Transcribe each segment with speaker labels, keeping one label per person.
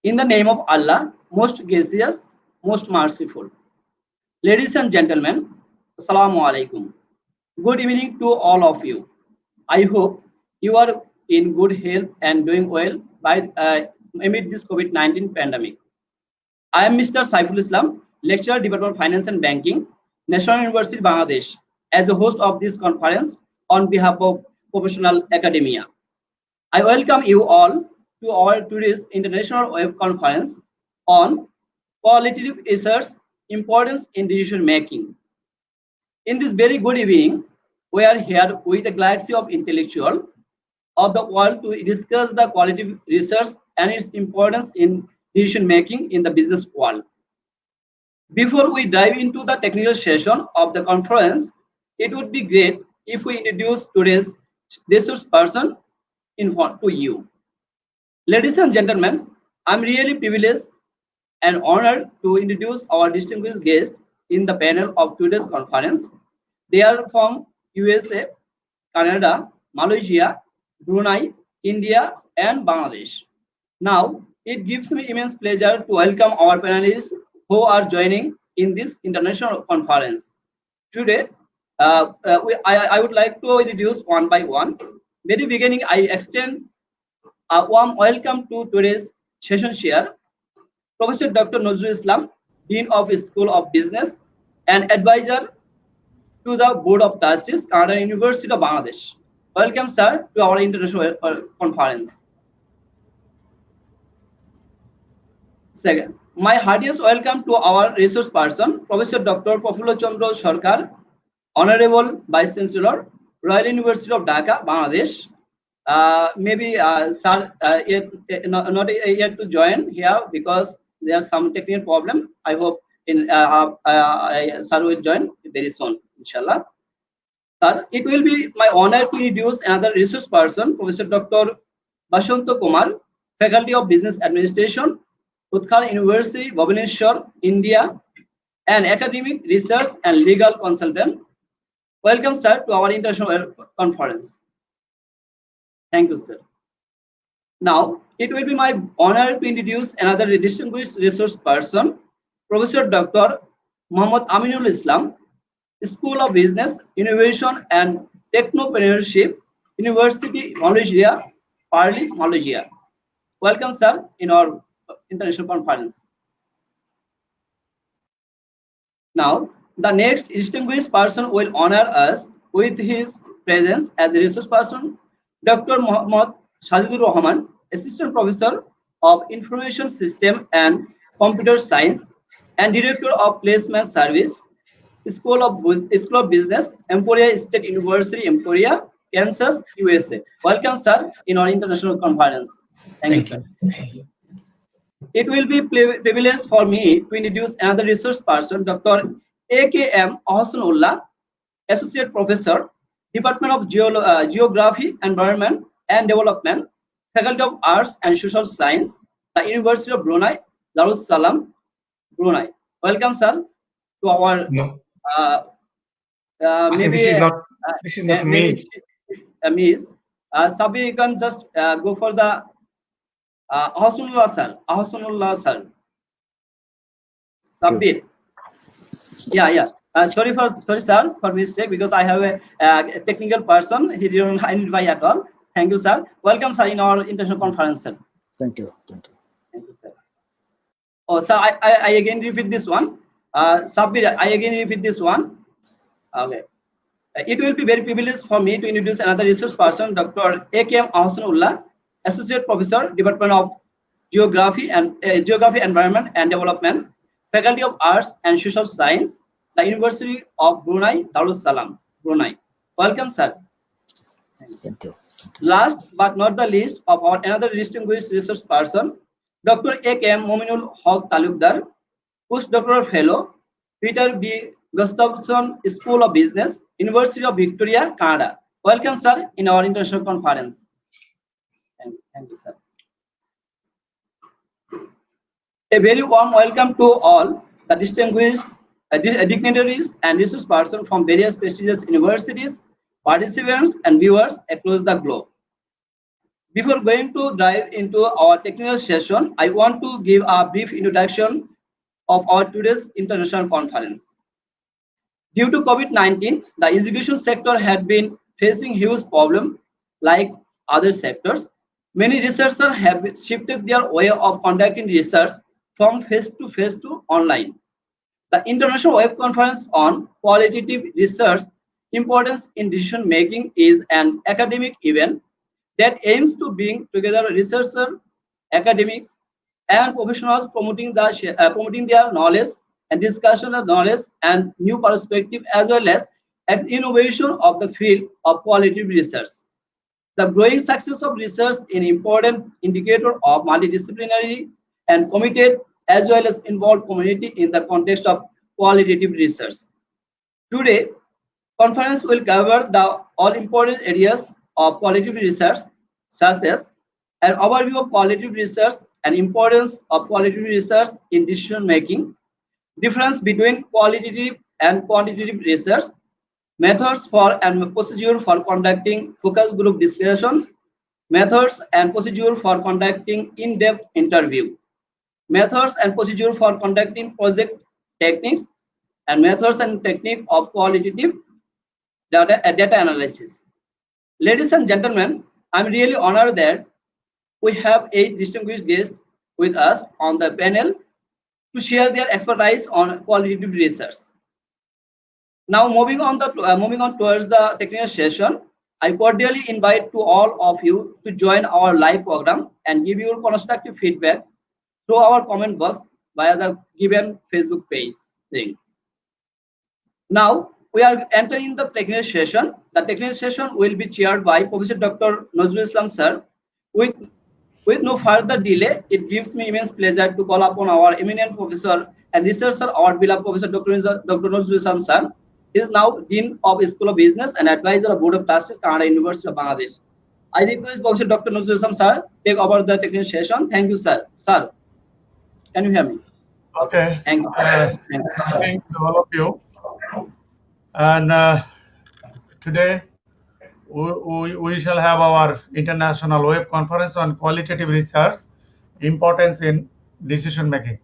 Speaker 1: In the name of Allah, most gracious, most merciful. Ladies and gentlemen, Assalamu alaikum. Good evening to all of you. I hope you are in good health and doing well amid this COVID-19 pandemic. I am Mr. Saiful Islam, lecturer, Department of Finance and Banking, National University, Bangladesh, as a host of this conference on behalf of professional academia. I welcome you all to our today's international web conference on qualitative research importance in decision making. In this very good evening, we are here with a galaxy of intellectuals of the world to discuss the qualitative research and its importance in decision making in the business world. Before we dive into the technical session of the conference, it would be great if we introduce today's resource person to you. Ladies and gentlemen, I'm really privileged and honored to introduce our distinguished guests in the panel of today's conference. They are from USA, Canada, Malaysia, Brunei, India, and Bangladesh. Now, it gives me immense pleasure to welcome our panelists who are joining in this international conference. Today, I would like to introduce one by one. Very beginning, I extend a warm welcome to today's session chair, Professor Dr. Nazrul Islam, Dean of School of Business and advisor to the Board of Trustees, Canada University of Bangladesh. Welcome, sir, to our international conference. Second, my heartiest welcome to our resource person, Professor Dr. Prafulla Chandra Sarkar, Honorable Vice Chancellor, Royal University of Dhaka, Bangladesh. Maybe sir not yet to join here because there's some technical problem. I hope sir will join very soon, inshallah. Sir, it will be my honor to introduce another resource person, Professor Dr. Basanta Kumar, Faculty of Business Administration, Utkal University, Bhubaneswar, India, and academic research and legal consultant. Welcome, sir, to our international conference. Thank you, sir. Now, it will be my honor to introduce another distinguished resource person, Professor Dr. Muhammad Aminul Islam, School of Business, Innovation and Technopreneurship, University, Malaysia, Paris, Malaysia. Welcome, sir, in our international conference. Now, the next distinguished person will honor us with his presence as a resource person, Dr. Muhammad Sajidul Rahman, Assistant Professor of Information System and Computer Science and Director of Placement Service, School of Business, Emporia State University, Emporia, Kansas, USA. Welcome, sir, in our international conference. Thank you, sir. It will be privilege for me to introduce another resource person, Dr. A.K.M. Ahsanullah, Associate Professor, Department of Geography, Environment and Development, Faculty of Arts and Social Science, the University of Brunei, Darussalam, Brunei. Welcome, sir, to our. Maybe
Speaker 2: this is not me.
Speaker 1: Miss Sabir, you can just go for the Ahsanullah, sir. Ahsanullah, sir. Sabir. Yeah. Sorry, sir, for mistake because I have a technical person. He didn't identify at all. Thank you, sir. Welcome, sir, in our international conference, sir.
Speaker 3: Thank you,
Speaker 1: sir. Oh, sir, I again repeat this one. Sabir, I again repeat this one. Okay. It will be very privileged for me to introduce another resource person, Dr. A.K.M. Ahsanullah, Associate Professor, Department of Geography, Environment and Development, Faculty of Arts and Social Science, the University of Brunei, Darussalam, Brunei. Welcome, sir.
Speaker 3: Thank you.
Speaker 1: Last but not the least of our another distinguished resource person, Dr. A.K.M. Mominul Haq Talukdar, Postdoctoral Fellow, Peter B. Gustafson School of Business, University of Victoria, Canada. Welcome, sir, in our international conference. Thank you, sir. A very warm welcome to all the distinguished dignitaries and resource persons from various prestigious universities, participants and viewers across the globe. Before going to dive into our technical session, I want to give a brief introduction of our today's international conference. Due to COVID-19, the education sector had been facing huge problems like other sectors. Many researchers have shifted their way of conducting research from face-to-face to online. The International Web Conference on Qualitative Research Importance in Decision Making is an academic event that aims to bring together researchers, academics, and professionals promoting their knowledge and discussion of knowledge and new perspective as well as innovation of the field of qualitative research. The growing success of research is an important indicator of multidisciplinary and committed as well as involved community in the context of qualitative research. Today, conference will cover the all important areas of qualitative research such as an overview of qualitative research and importance of qualitative research in decision making, difference between qualitative and quantitative research, methods for and procedure for conducting focus group discussion, methods and procedure for conducting in-depth interview, methods and procedure for conducting project techniques, and methods and technique of qualitative data analysis. Ladies and gentlemen, I'm really honored that we have 8 distinguished guests with us on the panel to share their expertise on qualitative research. Now, moving on towards the technical session, I cordially invite to all of you to join our live program and give your constructive feedback through our comment box via the given Facebook page link. Now, we are entering the technical session. The technical session will be chaired by Professor Dr. Nazrul sir. With no further delay, it gives me immense pleasure to call upon our eminent professor and researcher, our beloved Professor Dr. Nazrul sir. He is now Dean of School of Business and Advisor of Board of Trustees, Canada University of Bangladesh. I request Professor Dr. Nazrul sir take over the technical session. Thank you, sir. Sir, can you hear me?
Speaker 2: Okay.
Speaker 1: Thank you.
Speaker 2: Thank you all of you. And today we shall have our international web conference on qualitative research importance in decision making.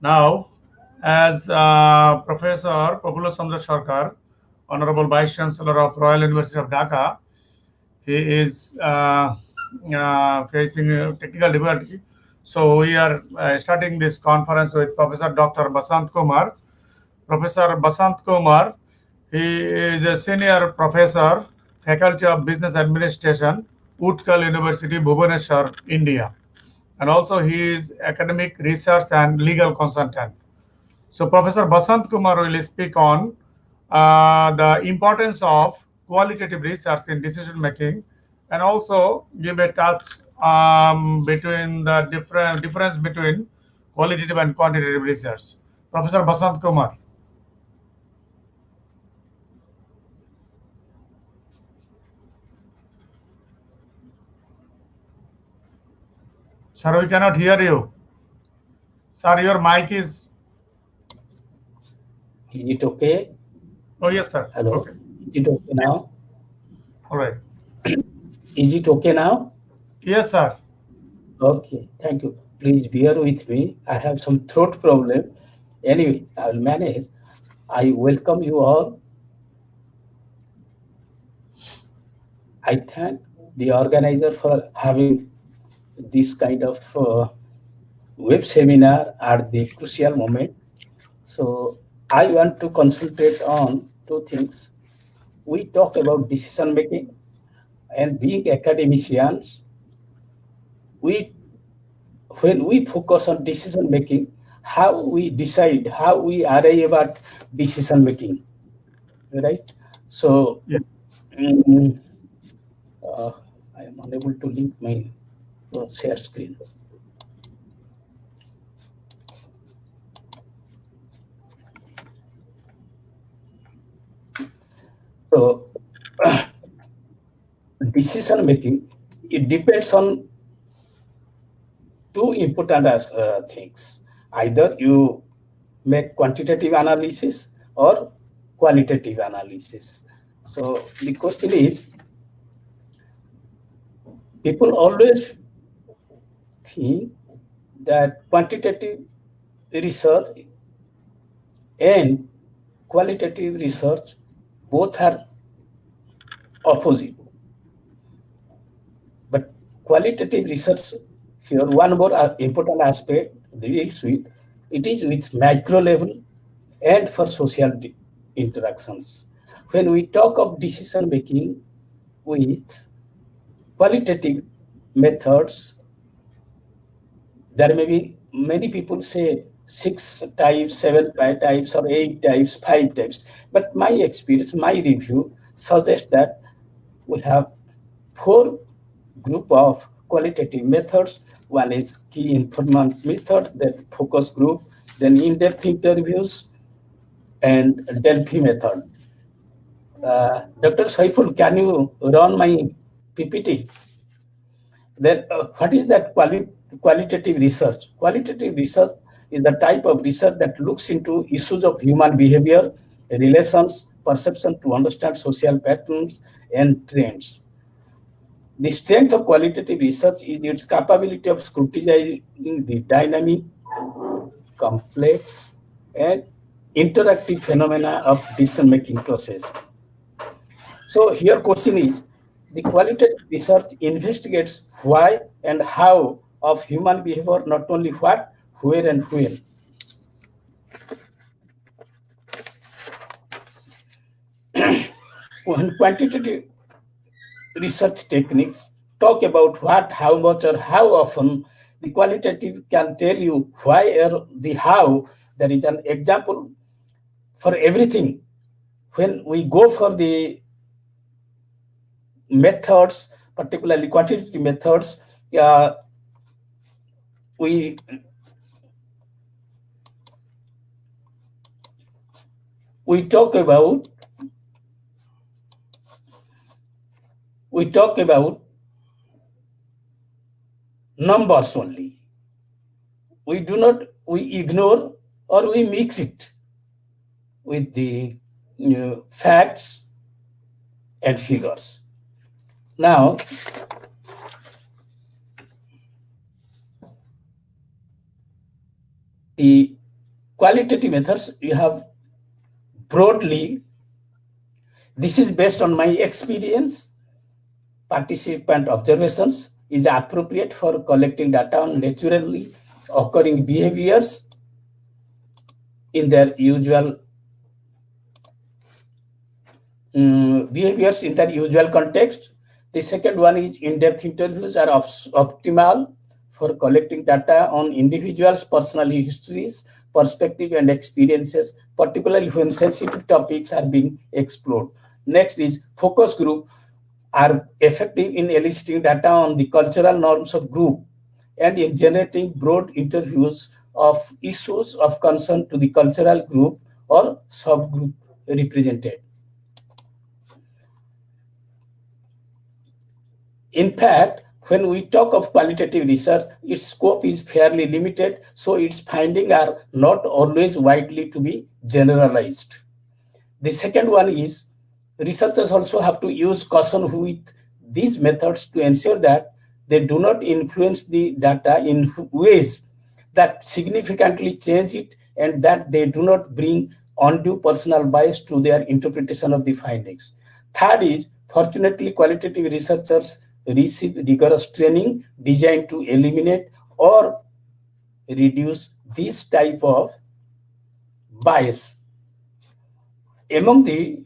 Speaker 2: Now, as Professor Prabhulo Chandra Sarkar, Honorable Vice Chancellor of Royal University of Dhaka, he is facing technical difficulty. So we are starting this conference with Professor Dr. Basant Kumar. Professor Basant Kumar, he is a senior professor, Faculty of Business Administration, Utkal University, Bhubaneswar, India. And also he is academic research and legal consultant. So Professor Basant Kumar will speak on the importance of qualitative research in decision making, and also give a touch between the difference between qualitative and quantitative research. Professor Basant Kumar. Sir, we cannot hear you. Sir, your mic is...
Speaker 3: Is it okay?
Speaker 2: Oh, yes, sir.
Speaker 3: Hello.
Speaker 2: Okay.
Speaker 3: Is it okay now?
Speaker 2: All right.
Speaker 3: Is it okay now?
Speaker 2: Yes, sir.
Speaker 3: Okay, thank you. Please bear with me. I have some throat problem. Anyway, I will manage. I welcome you all. I thank the organizer for having this kind of web seminar at the crucial moment. So I want to concentrate on 2 things. We talk about decision making, and being academicians, when we focus on decision making, how we decide, how we arrive at decision making, right? So
Speaker 2: Yeah.
Speaker 3: I am unable to link my share screen. So decision making, it depends on 2 important things. Either you make quantitative analysis or qualitative analysis. So the question is, people always think that quantitative research and qualitative research both are opposite. But qualitative research here, one more important aspect deals with, it is with micro level and for social interactions. When we talk of decision making with qualitative methods, there may be many people say 6 types, 7 types, or 8 types, 5 types. But my experience, my review suggests that we have 4 group of qualitative methods. One is key informant method, then focus group, then in-depth interviews, and Delphi method. Dr. Saiful, can you run my PPT? Then what is that qualitative research? Qualitative research is the type of research that looks into issues of human behavior, relations, perception to understand social patterns and trends. The strength of qualitative research is its capability of scrutinizing the dynamic, complex, and interactive phenomena of decision-making process. So here question is, the qualitative research investigates why and how of human behavior, not only what, where, and when. When quantitative research techniques talk about what, how much, or how often, the qualitative can tell you why or the how. There is an example for everything. When we go for the methods, particularly quantitative methods, we we talk about numbers only. We ignore or we mix it with the facts and figures. Now, the qualitative methods you have broadly, this is based on my experience, participant observations, is appropriate for collecting data on naturally occurring behaviors in their usual context. The second one is in-depth interviews are optimal for collecting data on individuals' personal histories, perspective, and experiences, particularly when sensitive topics are being explored. Next is focus group are effective in eliciting data on the cultural norms of group and in generating broad interviews of issues of concern to the cultural group or subgroup represented. In fact, when we talk of qualitative research, its scope is fairly limited, so its findings are not always widely to be generalized. The second one is researchers also have to use caution with these methods to ensure that they do not influence the data in ways that significantly change it and that they do not bring undue personal bias to their interpretation of the findings. Third is, fortunately, qualitative researchers receive rigorous training designed to eliminate or reduce this type of bias. Among the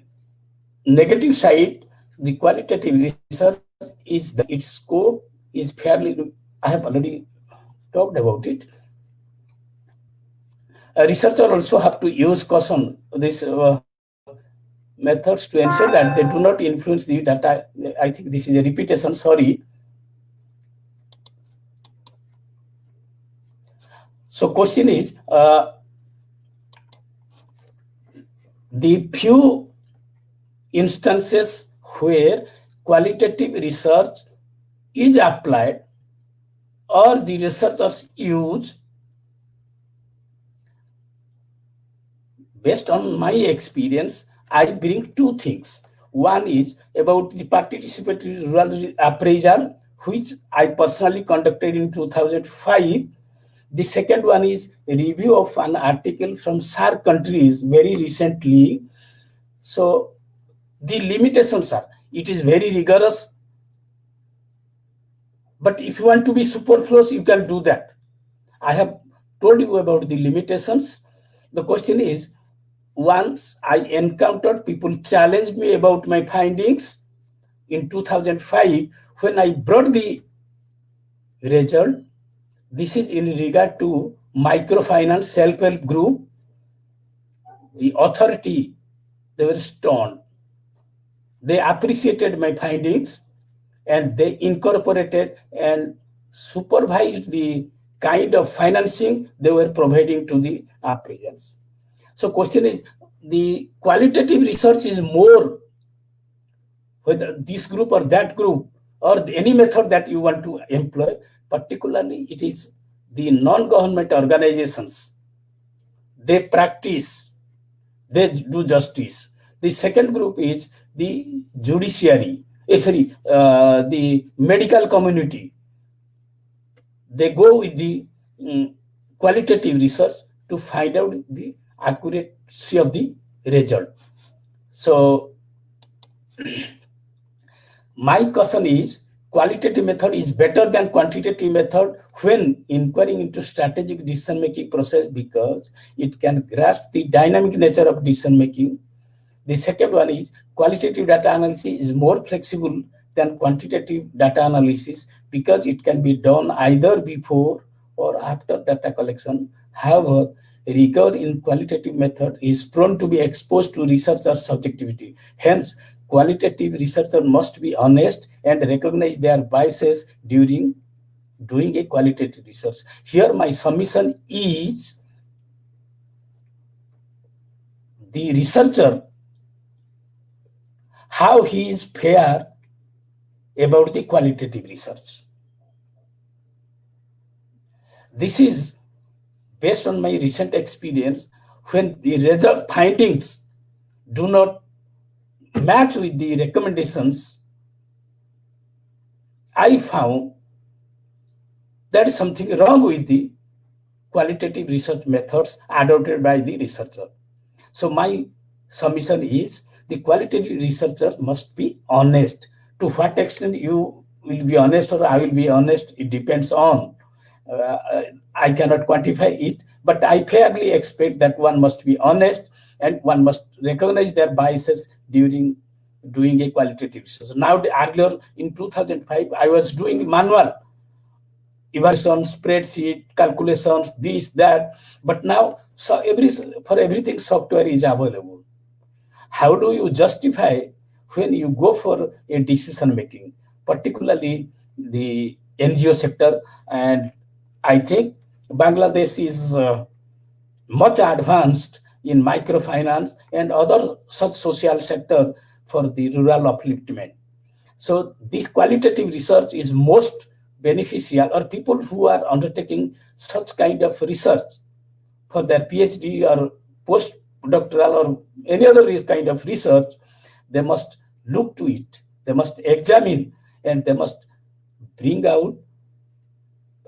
Speaker 3: negative side, the qualitative research is that its scope is fairly, I have already talked about it. A researcher also have to use caution these methods to ensure that they do not influence the data. I think this is a repetition, sorry. So question is, the few instances where qualitative research is applied or the researchers use, based on my experience, I bring two things. One is about the participatory rural appraisal, which I personally conducted in 2005. The second one is a review of an article from SAARC countries very recently. So the limitations are, it is very rigorous, but if you want to be superfluous, you can do that. I have told you about the limitations. The question is, once I encountered people challenged me about my findings in 2005 when I brought the result. This is in regard to microfinance self-help group. The authority, they were stunned. They appreciated my findings and they incorporated and supervised the kind of financing they were providing to the applicants. So question is, the qualitative research is more whether this group or that group or any method that you want to employ, particularly it is the non-government organizations. They practice, they do justice. The second group is the judiciary, the medical community. They go with the qualitative research to find out the accuracy of the result. So my caution is, qualitative method is better than quantitative method when inquiring into strategic decision making process, because it can grasp the dynamic nature of decision making. The second one is, qualitative data analysis is more flexible than quantitative data analysis because it can be done either before or after data collection. However, rigor in qualitative method is prone to be exposed to researchers' subjectivity. Hence, qualitative researcher must be honest and recognize their biases during doing a qualitative research. Here my submission is, the researcher, how he is fair about the qualitative research. This is based on my recent experience. When the result findings do not match with the recommendations, I found there is something wrong with the qualitative research methods adopted by the researcher. So my submission is, the qualitative researcher must be honest. To what extent you will be honest or I will be honest, it depends on. I cannot quantify it, but I fairly expect that one must be honest and one must recognize their biases during doing a qualitative research. Now, earlier in 2005, I was doing manual evaluation, spreadsheet, calculations, this, that, but now so for everything software is available. How do you justify when you go for a decision making, particularly the NGO sector? And I think Bangladesh is much advanced in microfinance and other such social sector for the rural upliftment. So this qualitative research is most beneficial, or people who are undertaking such kind of research for their PhD or postdoctoral or any other kind of research, they must look to it, they must examine, and they must bring out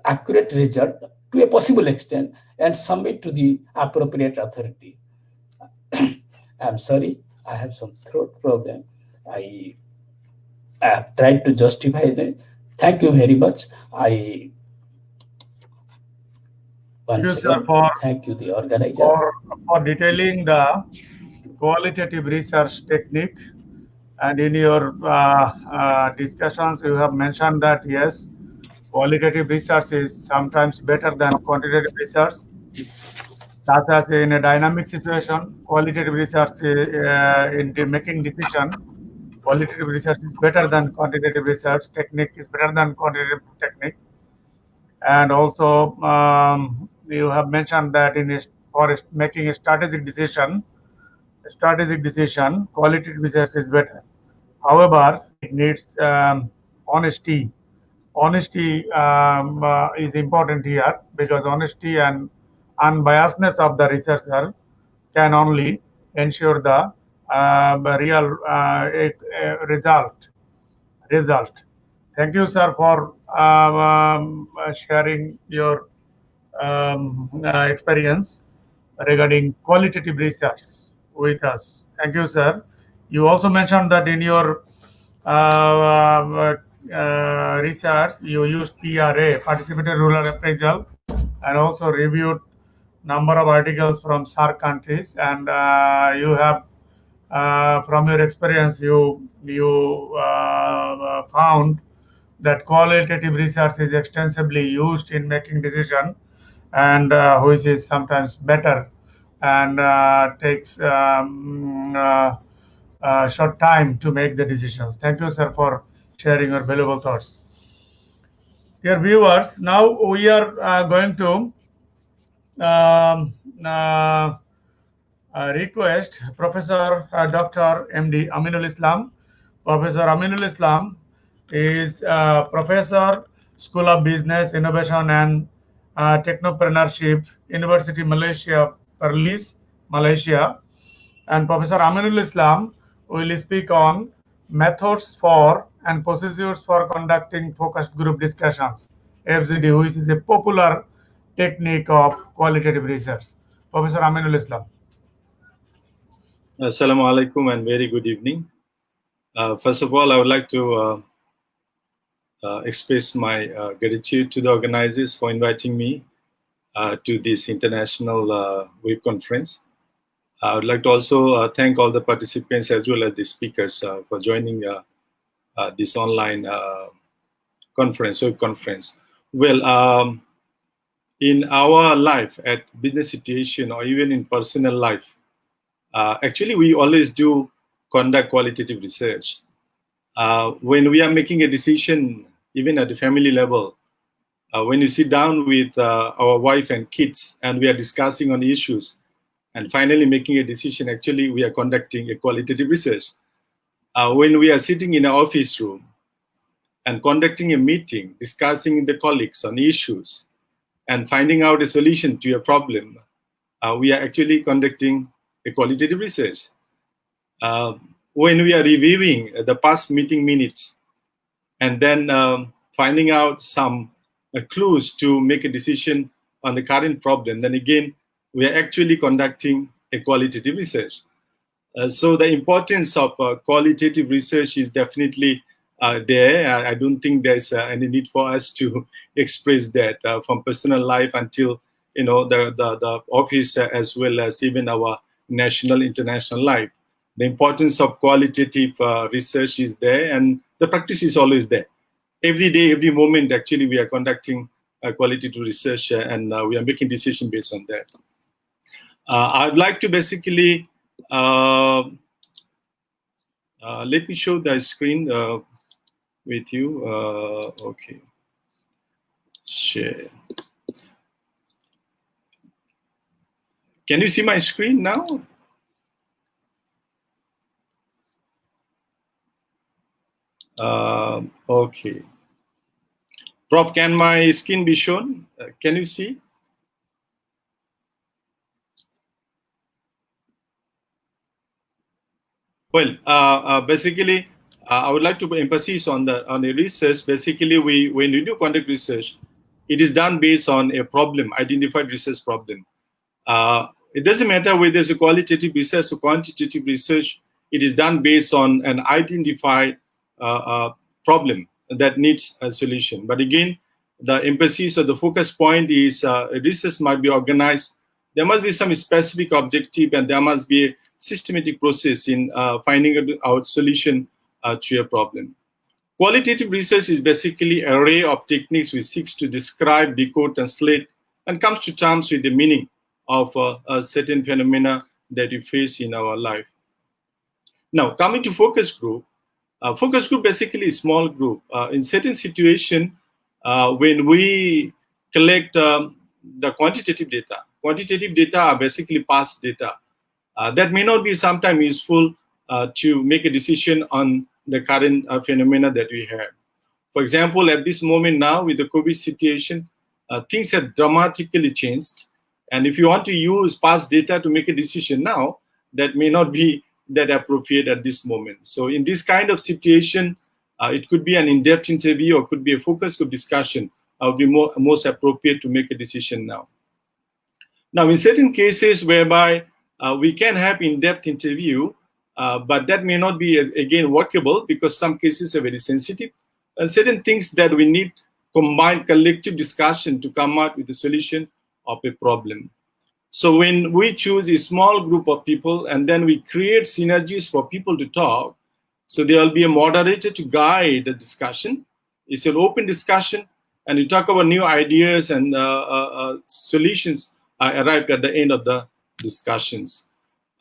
Speaker 3: accurate result to a possible extent and submit to the appropriate authority. I'm sorry, I have some throat problem. I have tried to justify that. Thank you very much. Thank you, the organizer.
Speaker 2: For detailing the qualitative research technique, and in your discussions, you have mentioned that yes, qualitative research is sometimes better than quantitative research. Such as in a dynamic situation, qualitative research in making decision, qualitative research is better than quantitative research. Technique is better than quantitative technique. And also, you have mentioned that for making a strategic decision, qualitative research is better. However, it needs honesty. Honesty is important here, because honesty and unbiasedness of the researcher can only ensure the real result. Thank you, sir, for sharing your experience regarding qualitative research with us. Thank you, sir. You also mentioned that in your research, you used PRA, Participated Rural Appraisal, and also reviewed number of articles from SAARC countries, and you have from your experience, you found that qualitative research is extensively used in making decision, and which is sometimes better and takes short time to make the decisions. Thank you, sir, for sharing your valuable thoughts. Dear viewers, now we are going to um, uh, request Professor Dr. MD Aminul Islam. Professor Aminul Islam is Professor, School of Business, Innovation and Technopreneurship, University Malaysia, Perlis, Malaysia. And Professor Aminul Islam will speak on methods for and procedures for conducting focused group discussions, FGD, which is a popular technique of qualitative research. Professor Aminul Islam.
Speaker 4: Assalamu alaikum and very good evening. First of all, I would like to express my gratitude to the organizers for inviting me to this international web conference. I would like to also thank all the participants as well as the speakers for joining this online conference, web conference. Well, in our life at business situation or even in personal life, actually we always do conduct qualitative research. When we are making a decision, even at the family level, when you sit down with our wife and kids and we are discussing on issues and finally making a decision, actually we are conducting a qualitative research. When we are sitting in an office room and conducting a meeting, discussing the colleagues on issues and finding out a solution to a problem, we are actually conducting a qualitative research. When we are reviewing the past meeting minutes and then finding out some clues to make a decision on the current problem, then again, we are actually conducting a qualitative research. So the importance of qualitative research is definitely there. I don't think there's any need for us to express that from personal life until the office as well as even our national, international life. The importance of qualitative research is there, and the practice is always there. Every day, every moment, actually, we are conducting qualitative research, and we are making decisions based on that. I'd like to basically let me show the screen with you. Okay, share. Can you see my screen now? Okay. Prof, can my screen be shown? Can you see? Well, basically, I would like to put emphasis on the research. Basically, when we do conduct research, it is done based on a problem, identified research problem. It doesn't matter whether it's a qualitative research or quantitative research. It is done based on an identified problem that needs a solution. But again, the emphasis or the focus point is research might be organized. There must be some specific objective, and there must be a systematic process in finding out solution to a problem. Qualitative research is basically an array of techniques which seeks to describe, decode, translate, and comes to terms with the meaning of a certain phenomena that we face in our life. Now, coming to focus group basically is a small group. In certain situation, when we collect the quantitative data are basically past data. That may not be sometimes useful to make a decision on the current phenomena that we have. For example, at this moment now with the COVID situation, things have dramatically changed. And if you want to use past data to make a decision now, that may not be that appropriate at this moment. So in this kind of situation, It could be an in-depth interview or could be a focus group discussion. Would be most appropriate to make a decision now. Now, in certain cases whereby we can have in-depth interview, but that may not be, again, workable because some cases are very sensitive, and certain things that we need combined collective discussion to come out with a solution of a problem. So when we choose a small group of people and then we create synergies for people to talk, so there will be a moderator to guide the discussion. It's an open discussion, and we talk about new ideas and solutions arrived at the end of the discussions.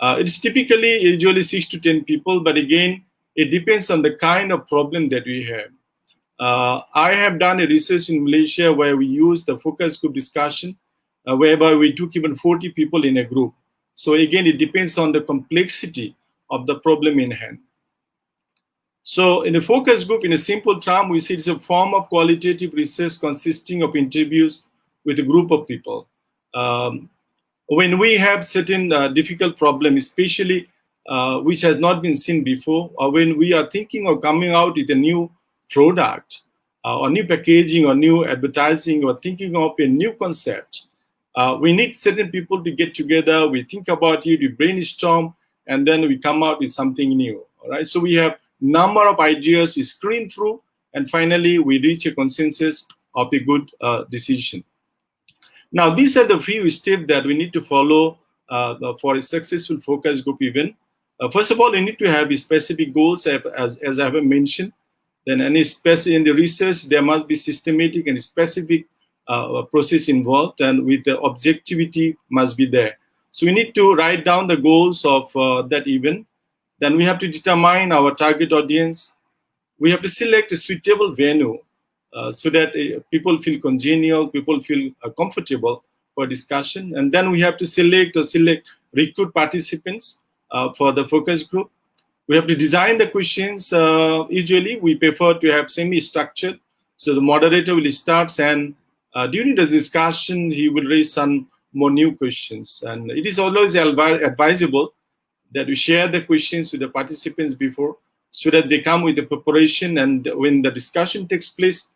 Speaker 4: It's typically usually 6 to 10 people, but again, it depends on the kind of problem that we have. I have done a research in Malaysia where we used the focus group discussion, whereby we took even 40 people in a group. So again, it depends on the complexity of the problem in hand. So in a focus group, in a simple term, we see it's a form of qualitative research consisting of interviews with a group of people. When we have certain difficult problem, especially which has not been seen before, or when we are thinking of coming out with a new product or new packaging or new advertising or thinking of a new concept, we need certain people to get together, we think about it, we brainstorm, and then we come out with something new. All right, so we have number of ideas we screen through, and finally we reach a consensus of a good decision. Now, these are the few steps that we need to follow for a successful focus group event. First of all, you need to have specific goals, as I have mentioned. Then, any specific in the research, there must be systematic and specific process involved, and with the objectivity must be there. So we need to write down the goals of that event. Then we have to determine our target audience. We have to select a suitable venue so that people feel congenial, people feel comfortable for discussion. And then we have to select recruit participants for the focus group. We have to design the questions. Usually we prefer to have semi-structured. So the moderator will start, and during the discussion, he will raise some more new questions. And it is always advisable that we share the questions with the participants before, so that they come with the preparation, and when the discussion takes place,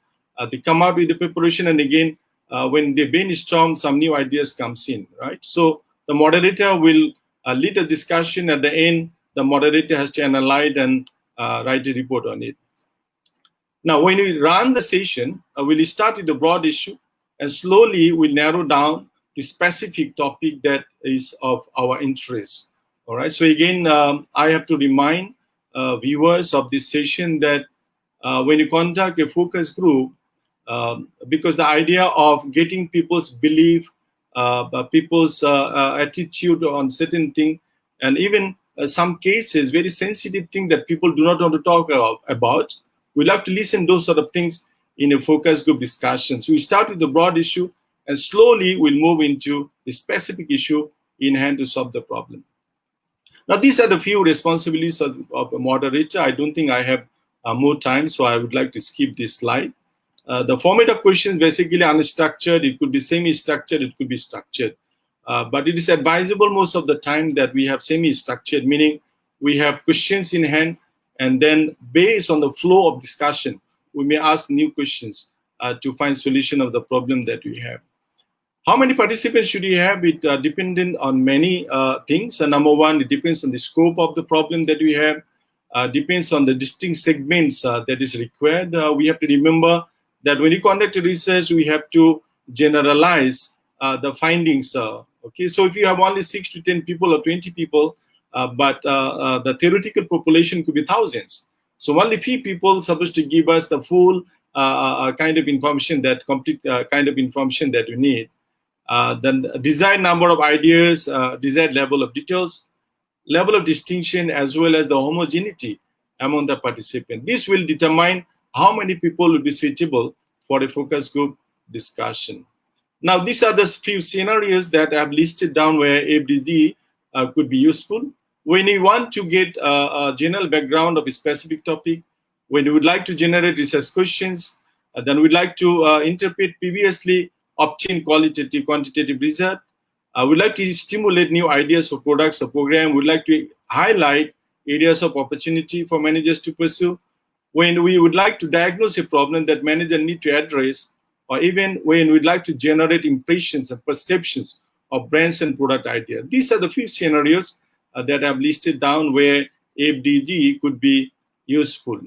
Speaker 4: they come out with the preparation, and again, when they brainstorm, some new ideas comes in, right? So the moderator will lead the discussion. At the end, the moderator has to analyze and write a report on it. Now, when we run the session, we'll start with the broad issue, and slowly we'll narrow down the specific topic that is of our interest. All right, so again, I have to remind viewers of this session that when you conduct a focus group, because the idea of getting people's belief, people's attitude on certain thing, and even some cases, very sensitive thing that people do not want to talk about, we'll have to listen those sort of things in a focus group discussion. So we start with the broad issue, and slowly we'll move into the specific issue in hand to solve the problem. Now, these are the few responsibilities of a moderator. I don't think I have more time, so I would like to skip this slide. The format of questions basically unstructured. It could be semi-structured, it could be structured. But it is advisable most of the time that we have semi-structured, meaning we have questions in hand, and then based on the flow of discussion, we may ask new questions to find solution of the problem that we have. How many participants should you have? It dependent on many things. Number one, it depends on the scope of the problem that we have. Depends on the distinct segments that is required. We have to remember that when you conduct a research, we have to generalize the findings. Okay, so if you have only 6 to 10 people or 20 people, but the theoretical population could be thousands. So only few people supposed to give us the full kind of information, that complete kind of information that we need. Then desired number of ideas, desired level of details, level of distinction, as well as the homogeneity among the participants. This will determine how many people will be suitable for a focus group discussion. Now, these are the few scenarios that I have listed down where ABD could be useful. When you want to get a general background of a specific topic, when you would like to generate research questions, then we'd like to interpret previously obtained qualitative, quantitative result. We'd like to stimulate new ideas for products or program. We'd like to highlight areas of opportunity for managers to pursue. when we would like to diagnose a problem that manager need to address, or even when we'd like to generate impressions and perceptions of brands and product idea. These are the few scenarios that I've listed down where FDG could be useful.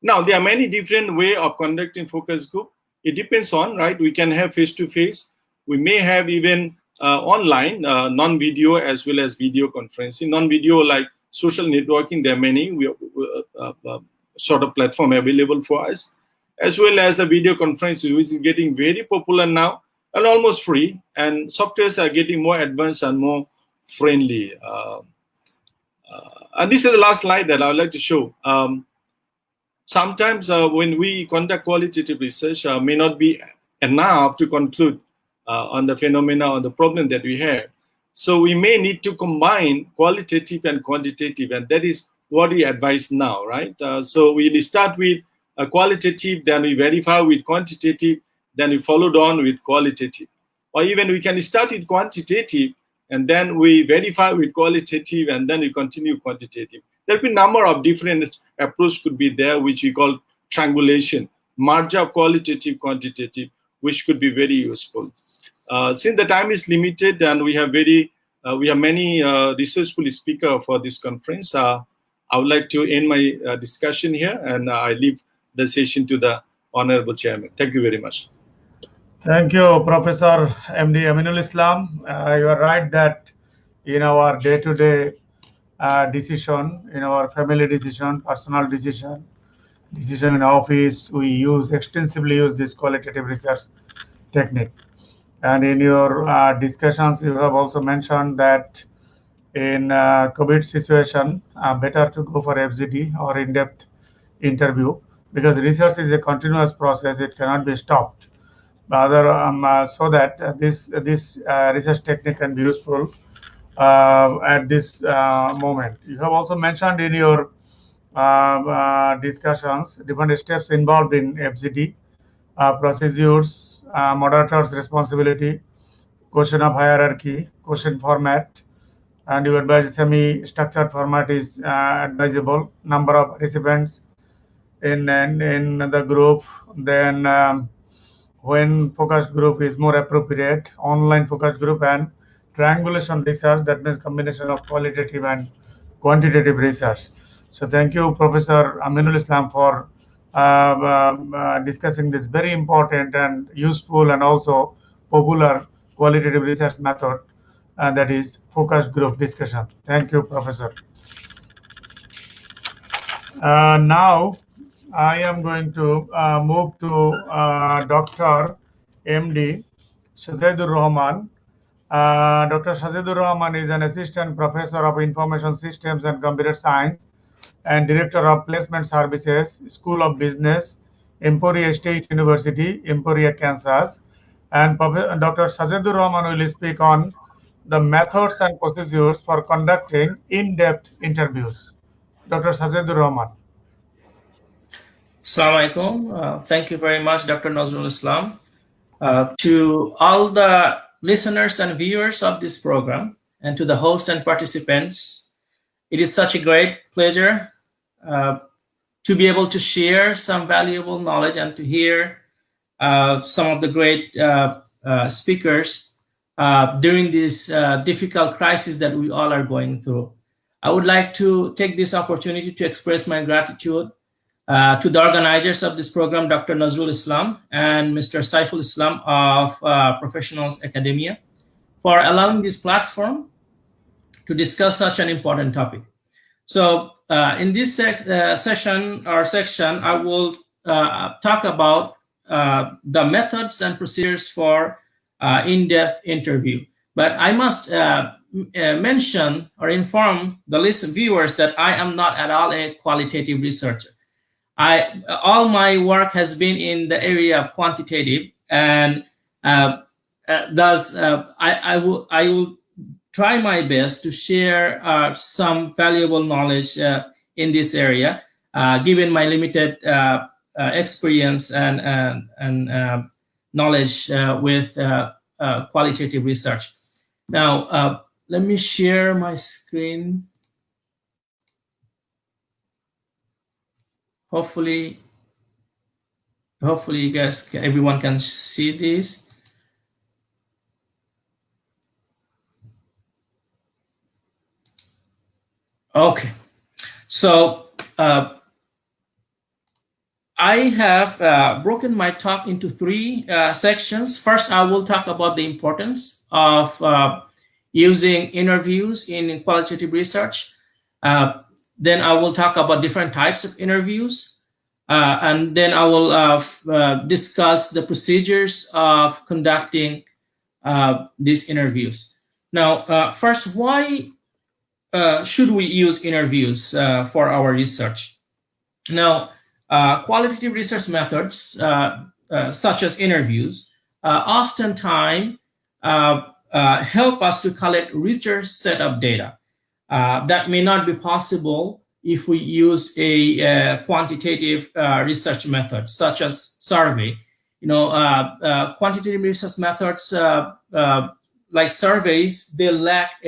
Speaker 4: Now, there are many different ways of conducting focus group. It depends on, right? We can have face-to-face. We may have even online, non-video as well as video conferencing. Non-video like social networking, there are many sort of platform available for us, as well as the video conferencing, which is getting very popular now and almost free. And softwares are getting more advanced and more friendly. And this is the last slide that I would like to show. Sometimes when we conduct qualitative research, may not be enough to conclude on the phenomena or the problem that we have. So we may need to combine qualitative and quantitative, and that is what we advise now, right? So we start with qualitative, then we verify with quantitative, then we followed on with qualitative. Or even we can start with quantitative, and then we verify with qualitative, and then we continue quantitative. There'll be a number of different approaches could be there, which we call triangulation, merge of qualitative, quantitative, which could be very useful. Since the time is limited and we have many resourceful speakers for this conference, I would like to end my discussion here, and I leave the session to the Honorable Chairman. Thank you very much.
Speaker 2: Thank you, Professor MD Aminul Islam. You are right that in our day-to-day decision, in our family decision, personal decision in office, we extensively use this qualitative research technique. And in your discussions, you have also mentioned that in COVID situation, better to go for FGD or in-depth interview, because research is a continuous process; it cannot be stopped. Rather, so that this research technique can be useful at this moment. You have also mentioned in your discussions different steps involved in FGD, procedures, moderator's responsibility, question of hierarchy, question format, and you advise semi-structured format is advisable, number of participants in the group, then when focus group is more appropriate, online focus group, and triangulation research, that means combination of qualitative and quantitative research. So thank you, Professor Aminul Islam, for discussing this very important and useful and also popular qualitative research method, that is focus group discussion. Thank you, Professor. Now, I am going to move to Dr. MD Shazidur Rahman. Dr. Shazidur Rahman is an assistant professor of information systems and computer science and director of placement services, School of Business, Emporia State University, Emporia, Kansas. And Dr. Shazidur Rahman will speak on the methods and procedures for conducting in-depth interviews. Dr. Shazidur Rahman.
Speaker 5: Assalamualaikum. Thank you very much, Dr. Nazrul Islam. To all the listeners and viewers of this program, and to the host and participants, it is such a great pleasure to be able to share some valuable knowledge and to hear some of the great speakers during this difficult crisis that we all are going through. I would like to take this opportunity to express my gratitude to the organizers of this program, Dr. Nazrul Islam and Mr. Saiful Islam of Professionals Academia, for allowing this platform to discuss such an important topic. So in this section, I will talk about the methods and procedures for in-depth interview. But I must mention or inform the viewers that I am not at all a qualitative researcher. All my work has been in the area of quantitative, and thus I will try my best to share some valuable knowledge in this area, given my limited experience and knowledge with qualitative research. Now, let me share my screen. Hopefully you guys, everyone can see this. Okay, so I have broken my talk into three sections. First, I will talk about the importance of using interviews in qualitative research. Then I will talk about different types of interviews. And then I will discuss the procedures of conducting these interviews. Now, first, why should we use interviews for our research? Now, qualitative research methods, such as interviews, oftentimes help us to collect richer set of data. That may not be possible if we use a quantitative research method, such as survey. Quantitative research methods like surveys, they lack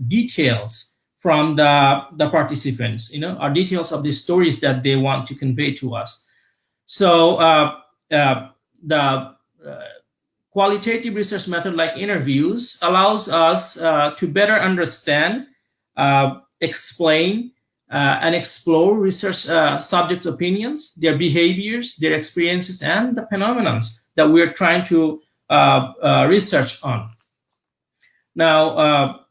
Speaker 5: details from the participants, or details of the stories that they want to convey to us. So the qualitative research method like interviews allows us to better understand, explain, and explore research subjects' opinions, their behaviors, their experiences, and the phenomena that we're trying to research on. Now,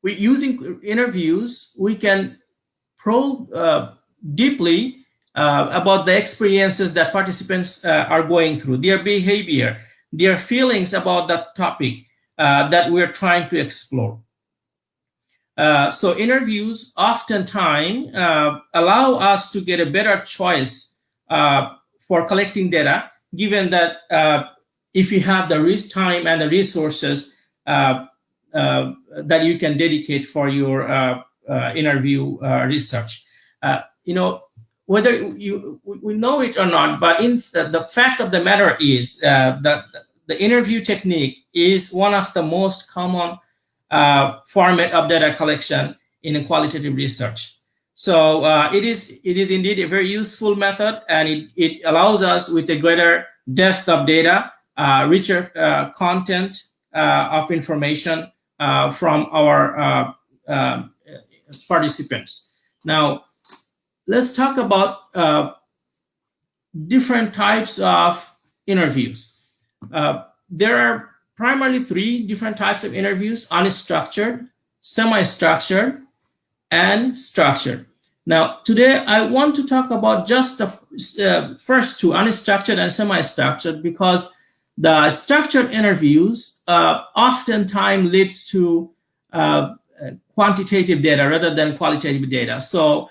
Speaker 5: using interviews, we can probe deeply about the experiences that participants are going through, their behavior, their feelings about that topic that we're trying to explore. So interviews oftentimes allow us to get a better choice for collecting data, given that if you have the time and the resources that you can dedicate for your interview research. Whether we know it or not, but the fact of the matter is that the interview technique is one of the most common format of data collection in qualitative research. So it is indeed a very useful method, and it allows us with a greater depth of data, richer content of information from our participants. Now, let's talk about different types of interviews. There are primarily three different types of interviews: unstructured, semi-structured, and structured. Now, today I want to talk about just the first two, unstructured and semi-structured, because the structured interviews oftentimes leads to quantitative data rather than qualitative data. So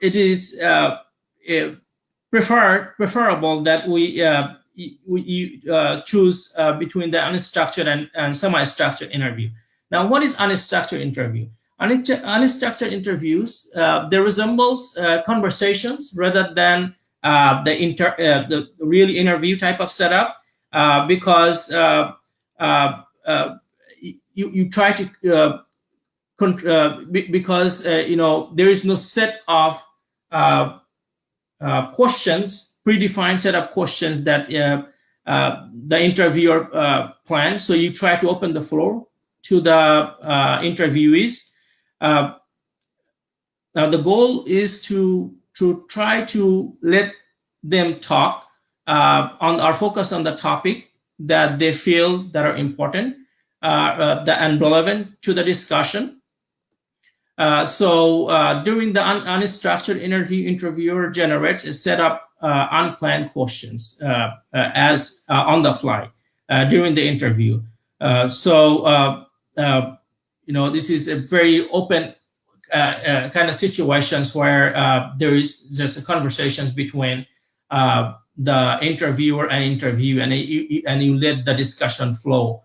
Speaker 5: it is preferable that we choose between the unstructured and semi-structured interview. Now, what is unstructured interview? Unstructured interviews, they resembles conversations rather than the real interview type of setup, because you try to because there is no set of questions, predefined set of questions that the interviewer plans. So you try to open the floor to the interviewees. Now the goal is to try to let them talk on our focus on the topic that they feel that are important and relevant to the discussion. So during the unstructured interview, interviewer generates a set of unplanned questions as on the fly during the interview. This is a very open kind of situations where there is just conversations between the interviewer and interview, and you let the discussion flow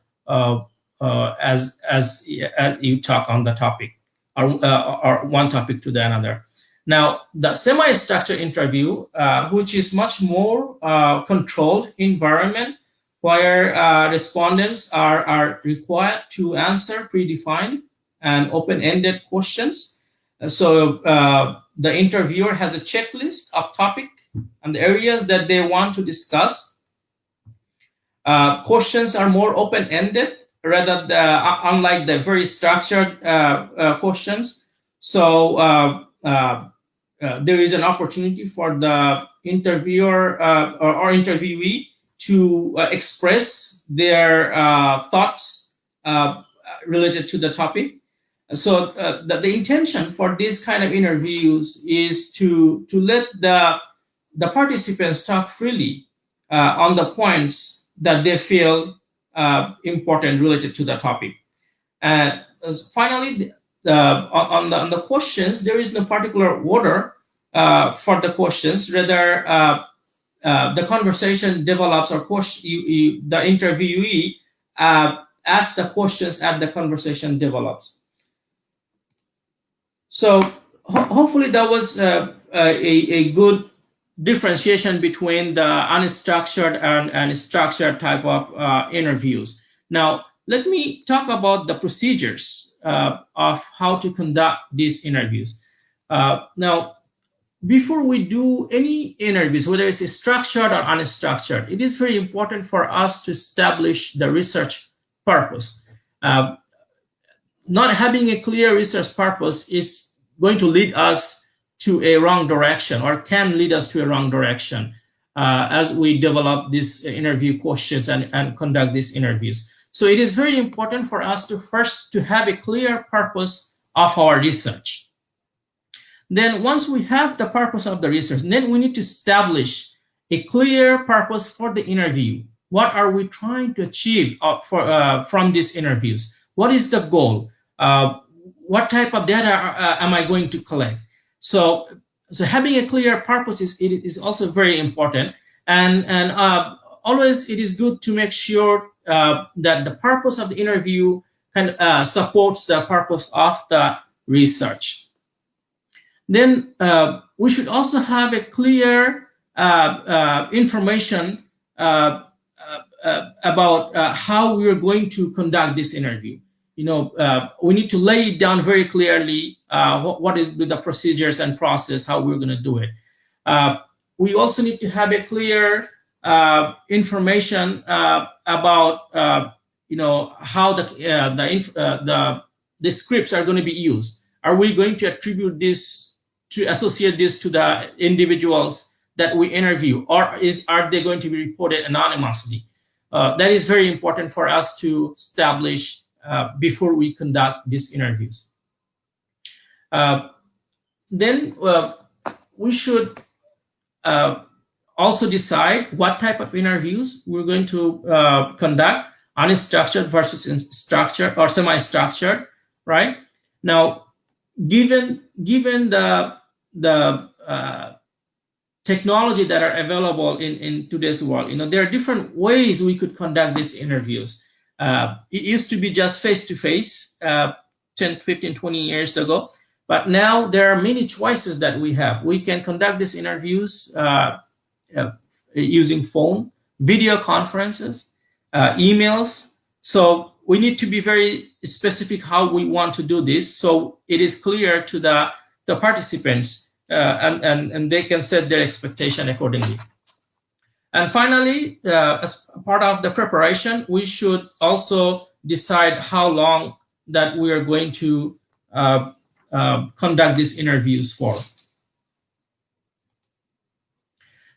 Speaker 5: as you talk on the topic, or one topic to the another. Now, the semi-structured interview, which is much more controlled environment, where respondents are required to answer predefined and open-ended questions. So the interviewer has a checklist of topic and the areas that they want to discuss. Questions are more open-ended rather than, unlike the very structured questions. So there is an opportunity for the interviewer or interviewee to express their thoughts related to the topic. So the intention for this kind of interviews is to let the participants talk freely on the points that they feel important related to the topic. And finally, on the questions, there is no particular order for the questions. Rather, the conversation develops, or the interviewee asks the questions as the conversation develops. So hopefully that was a good differentiation between the unstructured and structured type of interviews. Now, let me talk about the procedures of how to conduct these interviews. Now, before we do any interviews, whether it's structured or unstructured, it is very important for us to establish the research purpose. Not having a clear research purpose is going to lead us to a wrong direction, or can lead us to a wrong direction as we develop these interview questions and conduct these interviews. So it is very important for us to first to have a clear purpose of our research. Then once we have the purpose of the research, then we need to establish a clear purpose for the interview. What are we trying to achieve from these interviews? What is the goal? What type of data am I going to collect? So having a clear purpose is also very important, and always it is good to make sure that the purpose of the interview supports the purpose of the research. Then we should also have a clear information about how we are going to conduct this interview. We need to lay it down very clearly what is the procedures and process, how we're going to do it. We also need to have a clear information about how the scripts are going to be used. Are we going to attribute this, to associate this to the individuals that we interview, or are they going to be reported anonymously? That is very important for us to establish before we conduct these interviews. Then we should also decide what type of interviews we're going to conduct, unstructured versus structured or semi-structured, right? Now, given the technology that are available in today's world, there are different ways we could conduct these interviews. It used to be just face-to-face 10, 15, 20 years ago, but now there are many choices that we have. We can conduct these interviews using phone, video conferences, emails. So we need to be very specific how we want to do this, so it is clear to the participants, and they can set their expectation accordingly. And finally, as part of the preparation, we should also decide how long that we are going to conduct these interviews for.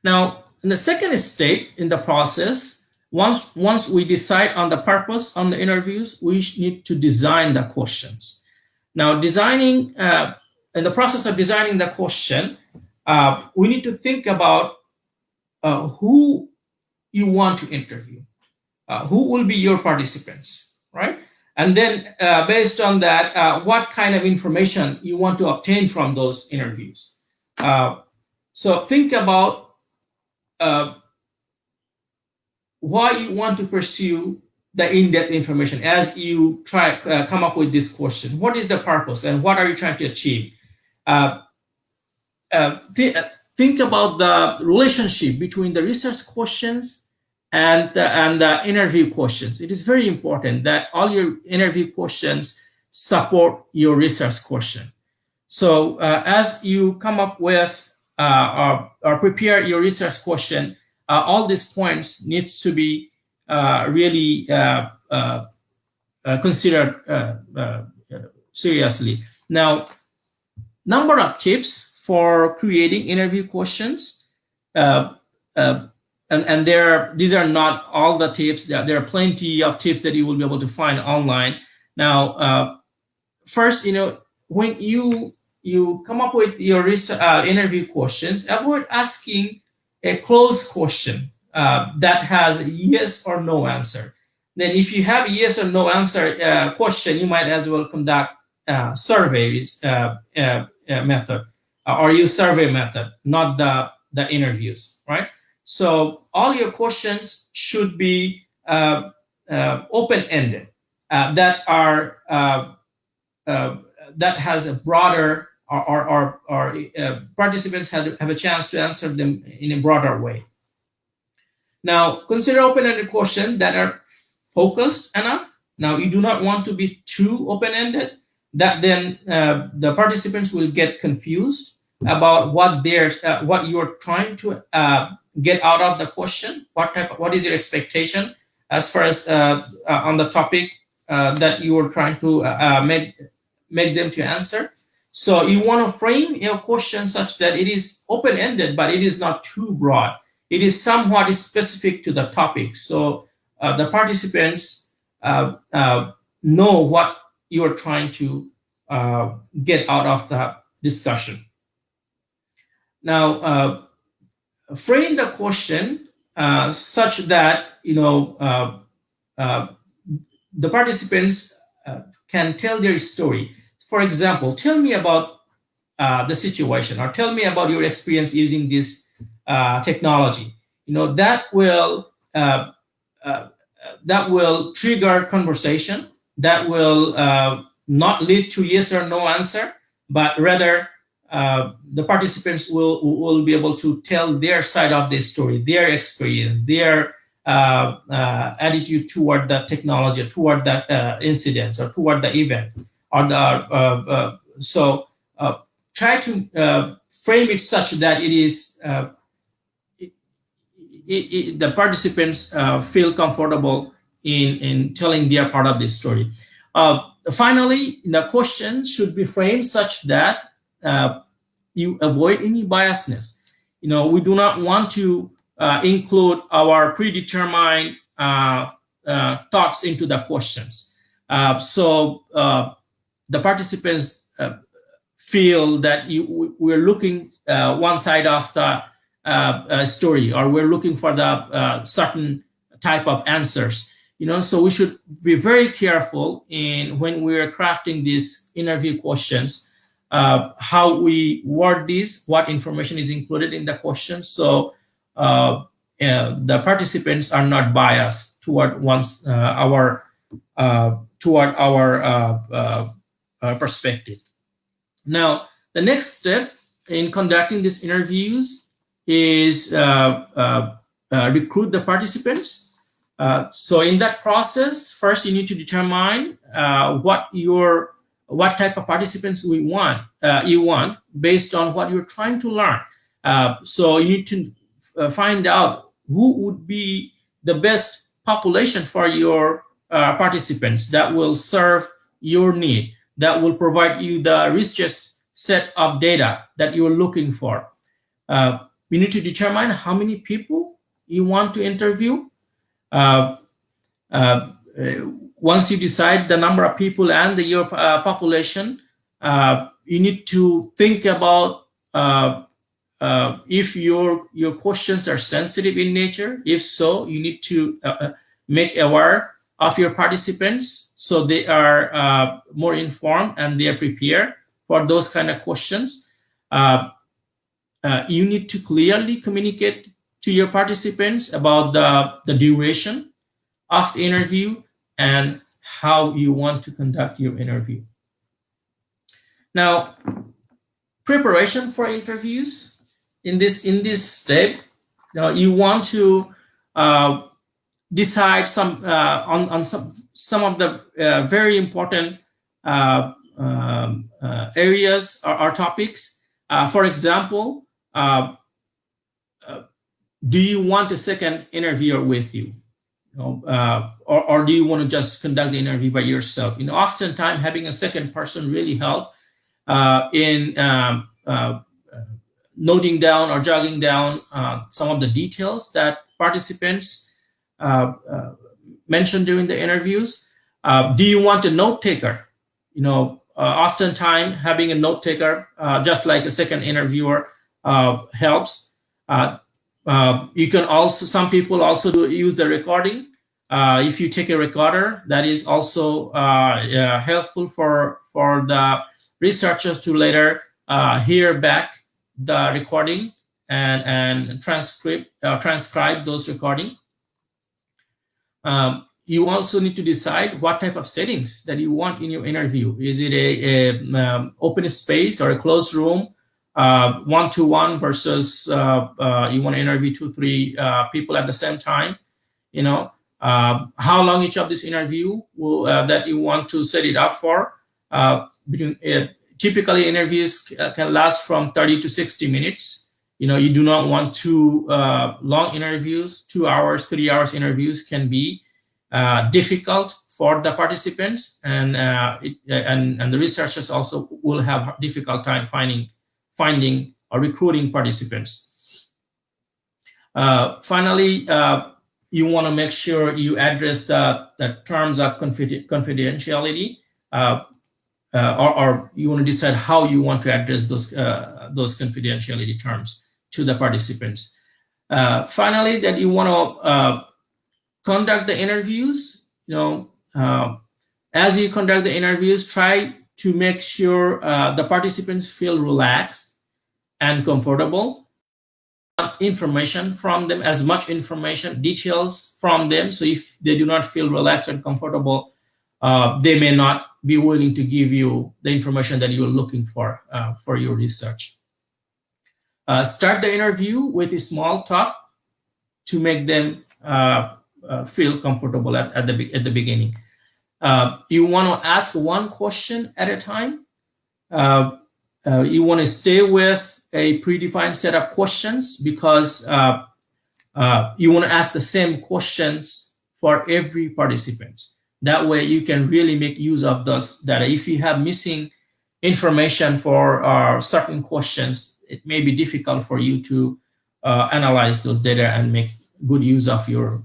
Speaker 5: Now, in the second stage in the process, once we decide on the purpose on the interviews, we need to design the questions. Now, in the process of designing the question, we need to think about who you want to interview, who will be your participants, right? And then based on that, what kind of information you want to obtain from those interviews. So think about why you want to pursue the in-depth information as you come up with this question. What is the purpose and what are you trying to achieve? Think about the relationship between the research questions and the interview questions. It is very important that all your interview questions support your research question. So as you come up with or prepare your research question, all these points needs to be really considered seriously. Now, number of tips for creating interview questions, and these are not all the tips. There are plenty of tips that you will be able to find online. Now, first, when you come up with your interview questions, avoid asking a closed question that has a yes or no answer. Then if you have a yes or no answer question, you might as well conduct surveys method or use survey method, not the interviews, right? So all your questions should be open-ended, that has a broader or participants have a chance to answer them in a broader way. Now, consider open-ended questions that are focused enough. Now, you do not want to be too open-ended, that then the participants will get confused about what you're trying to get out of the question. What is your expectation as far as on the topic that you are trying to make them to answer. So you want to frame your question such that it is open-ended, but it is not too broad. It is somewhat specific to the topic. So the participants know what you are trying to get out of the discussion. Now, frame the question such that the participants can tell their story. For example, tell me about the situation, or tell me about your experience using this technology. That will trigger conversation. That will not lead to yes or no answer, but rather the participants will be able to tell their side of the story, their experience, their attitude toward the technology, toward the incidents, or toward the event, or try to frame it such that it is the participants feel comfortable in telling their part of the story. Finally, the question should be framed such that you avoid any biasness. We do not want to include our predetermined thoughts into the questions. So the participants feel that we're looking one side of the story, or we're looking for the certain type of answers. So we should be very careful when we're crafting these interview questions, how we word these, what information is included in the questions, so the participants are not biased toward our perspective. Now, the next step in conducting these interviews is recruit the participants. So in that process, first you need to determine what type of participants you want based on what you're trying to learn. So you need to find out who would be the best population for your participants that will serve your need, that will provide you the richest set of data that you're looking for. You need to determine how many people you want to interview. Once you decide the number of people and your population, you need to think about if your questions are sensitive in nature. If so, you need to make aware of your participants so they are more informed and they are prepared for those kind of questions. You need to clearly communicate to your participants about the duration of the interview and how you want to conduct your interview. Now, preparation for interviews. In this step, you want to decide on some of the very important areas or topics. For example, do you want a second interviewer with you? Or do you want to just conduct the interview by yourself? Oftentimes having a second person really helps in noting down or jogging down some of the details that participants mentioned during the interviews. Do you want a note taker? Oftentimes having a note taker, just like a second interviewer, helps. You can also, some people also use the recording. If you take a recorder, that is also helpful for the researchers to later hear back the recording and transcribe those recordings. You also need to decide what type of settings that you want in your interview. Is it a open space or a closed room, one-to-one versus you want to interview 2-3 people at the same time? How long each of this interview that you want to set it up for. Typically interviews can last from 30 to 60 minutes. You do not want too long interviews. 2 hours, 3 hours interviews can be difficult for the participants, and the researchers also will have difficult time finding or recruiting participants. Finally, you want to make sure you address the terms of confidentiality, or you want to decide how you want to address those confidentiality terms to the participants. Finally, that you want to conduct the interviews. As you conduct the interviews, try to make sure the participants feel relaxed and comfortable. Information from them, as much information, details from them. So if they do not feel relaxed and comfortable, they may not be willing to give you the information that you're looking for your research. Start the interview with a small talk to make them feel comfortable at the beginning. You want to ask one question at a time. You want to stay with a predefined set of questions, because you want to ask the same questions for every participant. That way you can really make use of those data. If you have missing information for certain questions, it may be difficult for you to analyze those data and make good use of your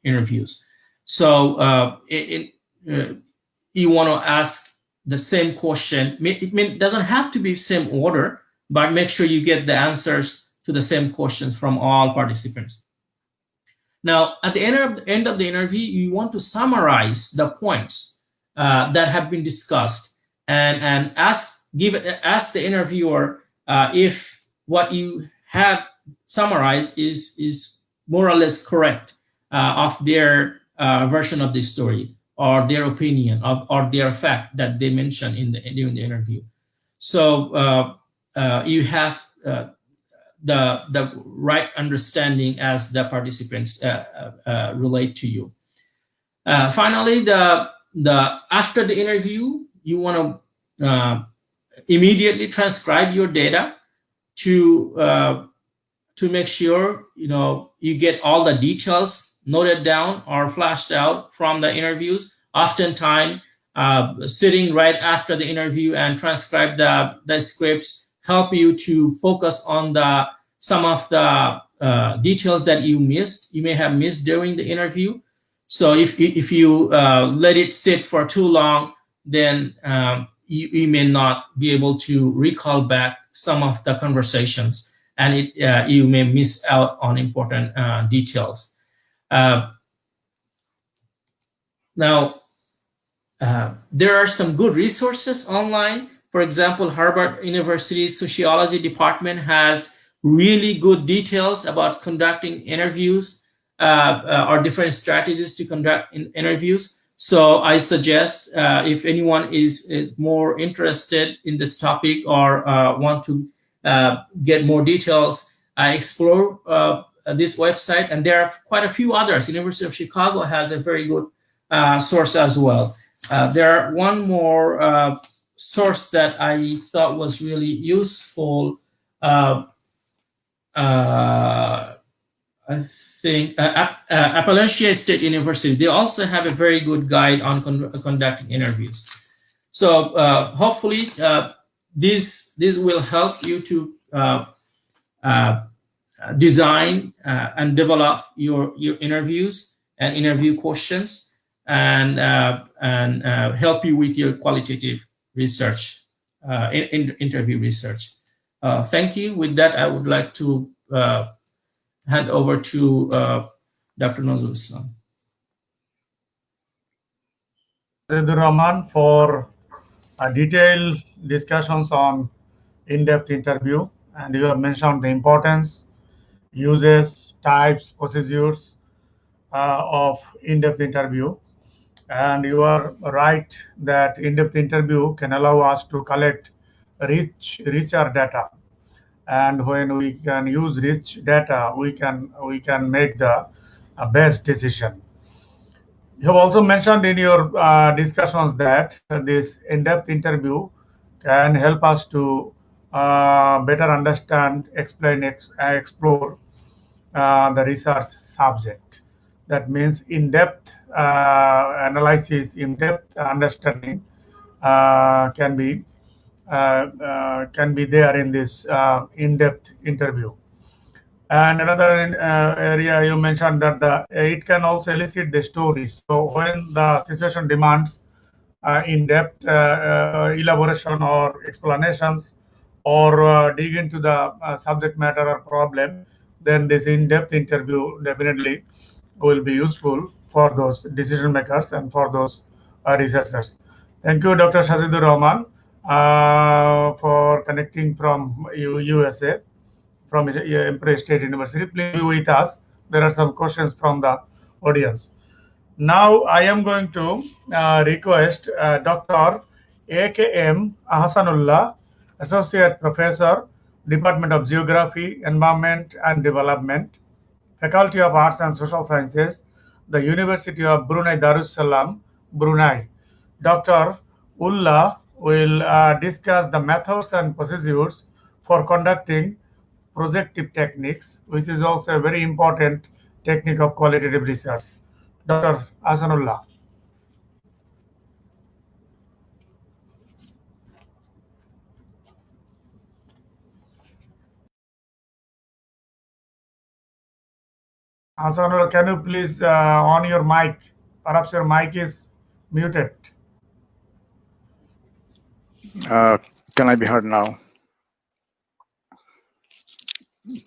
Speaker 5: interviews. So you want to ask the same question. It doesn't have to be same order, but make sure you get the answers to the same questions from all participants. Now, at the end of the interview, you want to summarize the points that have been discussed, and ask the interviewer if what you have summarized is more or less correct of their version of the story, or their opinion, or their fact that they mentioned during the interview. So you have the right understanding as the participants relate to you. Finally, after the interview, you want to immediately transcribe your data to make sure you get all the details noted down or flashed out from the interviews. Oftentimes, sitting right after the interview and transcribe the scripts help you to focus on some of the details that you may have missed during the interview. So if you let it sit for too long, then you may not be able to recall back some of the conversations, and you may miss out on important details. Now, there are some good resources online. For example, Harvard University's sociology department has really good details about conducting interviews or different strategies to conduct interviews. So I suggest if anyone is more interested in this topic or want to get more details, explore this website. And there are quite a few others. University of Chicago has a very good source as well. There are one more source that I thought was really useful. I think Appalachia State University. They also have a very good guide on conducting interviews. So hopefully this will help you to design and develop your interviews and interview questions, and help you with your qualitative research, in interview research. Thank you. With that, I would like to hand over to Dr. Nazrul Islam.
Speaker 2: Sayyidul Rahman for detailed discussions on in-depth interview, and you have mentioned the importance, uses, types, procedures of in-depth interview. And you are right that in-depth interview can allow us to collect richer data. And when we can use rich data, we can make the best decision. You have also mentioned in your discussions that this in-depth interview can help us to better understand, explain, explore the research subject. That means in-depth analysis, in-depth understanding can be there in this in-depth interview. And another area you mentioned that it can also elicit the stories. So when the situation demands in-depth elaboration or explanations, or dig into the subject matter or problem, then this in-depth interview definitely will be useful for those decision makers and for those researchers. Thank you, Dr. Shazidur Rahman, for connecting from USA, from Empire State University. Please be with us. There are some questions from the audience. Now I am going to request Dr. A.K.M. Hasanullah, Associate Professor, Department of Geography, Environment and Development, Faculty of Arts and Social Sciences, the University of Brunei Darussalam, Brunei. Dr. Ullah will discuss the methods and procedures for conducting projective techniques, which is also a very important technique of qualitative research. Dr. Hasanullah. Hasanullah, can you please on your mic? Perhaps your mic is muted.
Speaker 6: Can I be heard now?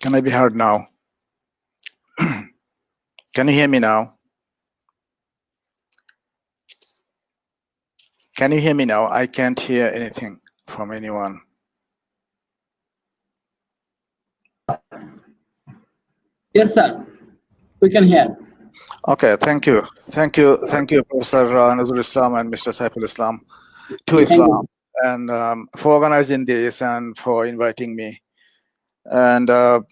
Speaker 6: Can I be heard now? Can you hear me now? Can you hear me now? I can't hear anything from anyone.
Speaker 1: Yes, sir. We can hear.
Speaker 6: Okay, thank you. Thank you, Professor Nazrul Islam and Mr. Saiful Islam, to Islam, and for organizing this and for inviting me. And the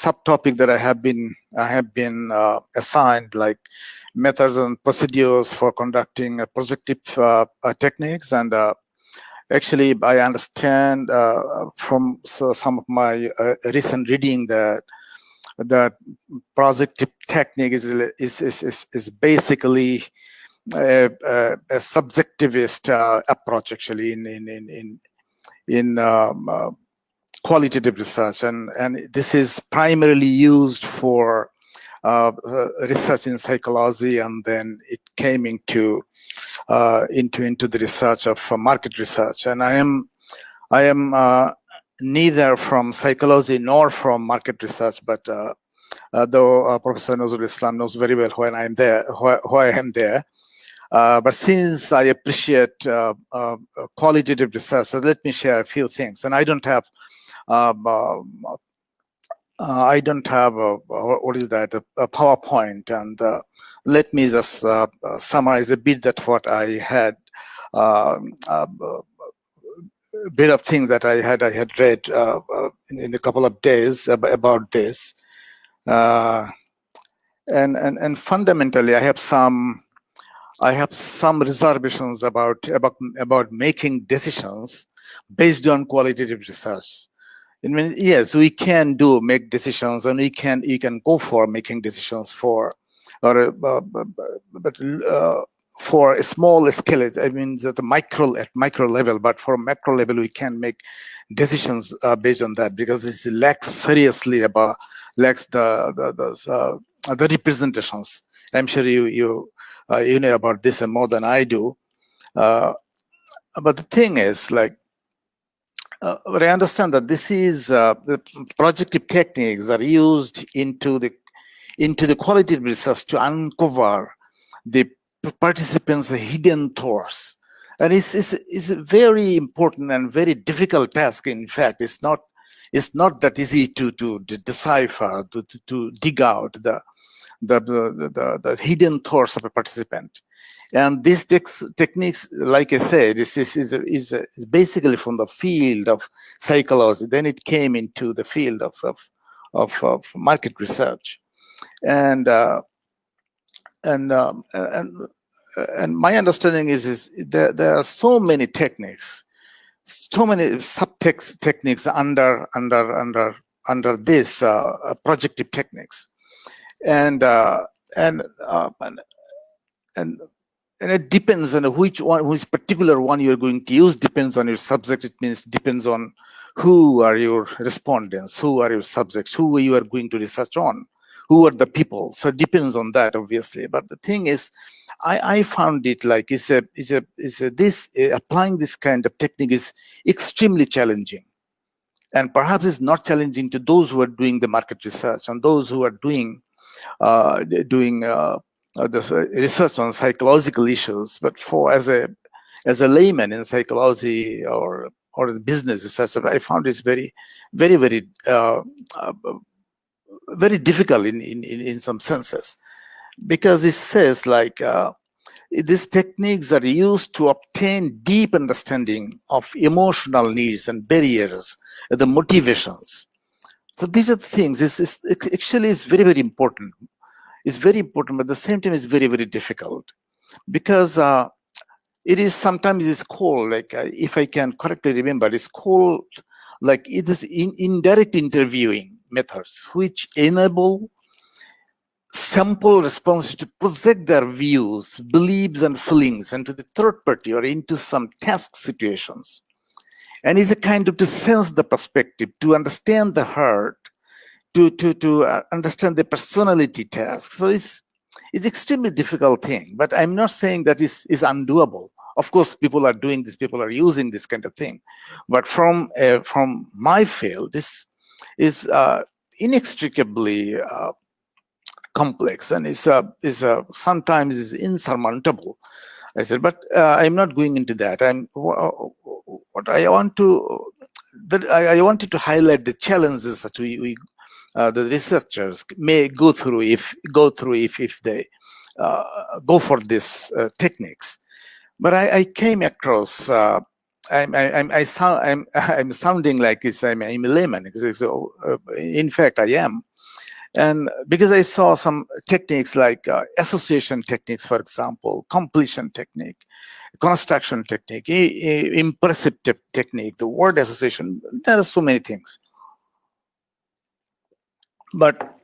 Speaker 6: subtopic that I have been assigned, like methods and procedures for conducting projective techniques. And actually, I understand from some of my recent reading that projective technique is basically a subjectivist approach, actually, in qualitative research, and this is primarily used for research in psychology, and then it came into the research of market research. And I am neither from psychology nor from market research, but though Professor Nazrul Islam knows very well when I am there, why I am there. But since I appreciate qualitative research, so let me share a few things. And I don't have what is that, a PowerPoint, and let me just summarize a bit that what I had, bit of things that I had read in a couple of days about this, and fundamentally I have some I have some reservations about making decisions based on qualitative research. I mean, yes, we can make decisions, and you can go for making decisions for, or but for a small scale. I mean, at micro level, but for macro level, we can make decisions based on that, because this lacks seriously lacks the representations. I'm sure you know about this and more than I do. But the thing is, like, but I understand that this is the projective techniques are used into the qualitative research to uncover the participants' hidden thoughts, and it's a very important and very difficult task. In fact, it's not that easy to decipher, to dig out the hidden thoughts of a participant. And these techniques, like I said, is basically from the field of psychology. Then it came into the field of market research, and my understanding is there are so many techniques, so many subtext techniques under this projective techniques, and it depends on which particular one you're going to use. Depends on your subject. It means depends on who are your respondents, who are your subjects, who you are going to research on, who are the people. So it depends on that, obviously. But the thing is, I found it like applying this kind of technique is extremely challenging, and perhaps it's not challenging to those who are doing the market research and those who are doing this research on psychological issues. But as a layman in psychology or business research, I found it's very, very, very very difficult in some senses, because it says like these techniques are used to obtain deep understanding of emotional needs and barriers, the motivations. So these are the things. It's actually is very, very important. It's very important, but at the same time, it's very, very difficult, because it is sometimes it's called, like, if I can correctly remember, it's called like it is indirect interviewing methods, which enable sample responses to project their views, beliefs, and feelings into the third party or into some task situations, and is a kind of to sense the perspective, to understand the heart, to understand the personality task. So it's extremely difficult thing, but I'm not saying that is undoable. Of course, people are doing this, people are using this kind of thing, but from my field, this is inextricably complex, and is sometimes is insurmountable. I said, but I'm not going into that. What I want to I wanted to highlight the challenges that the researchers may go through if they go for these techniques. But I came across. I'm sounding like I'm a layman. In fact, I am. And because I saw some techniques like association techniques, for example, completion technique, construction technique, impressive technique, the word association, there are so many things. But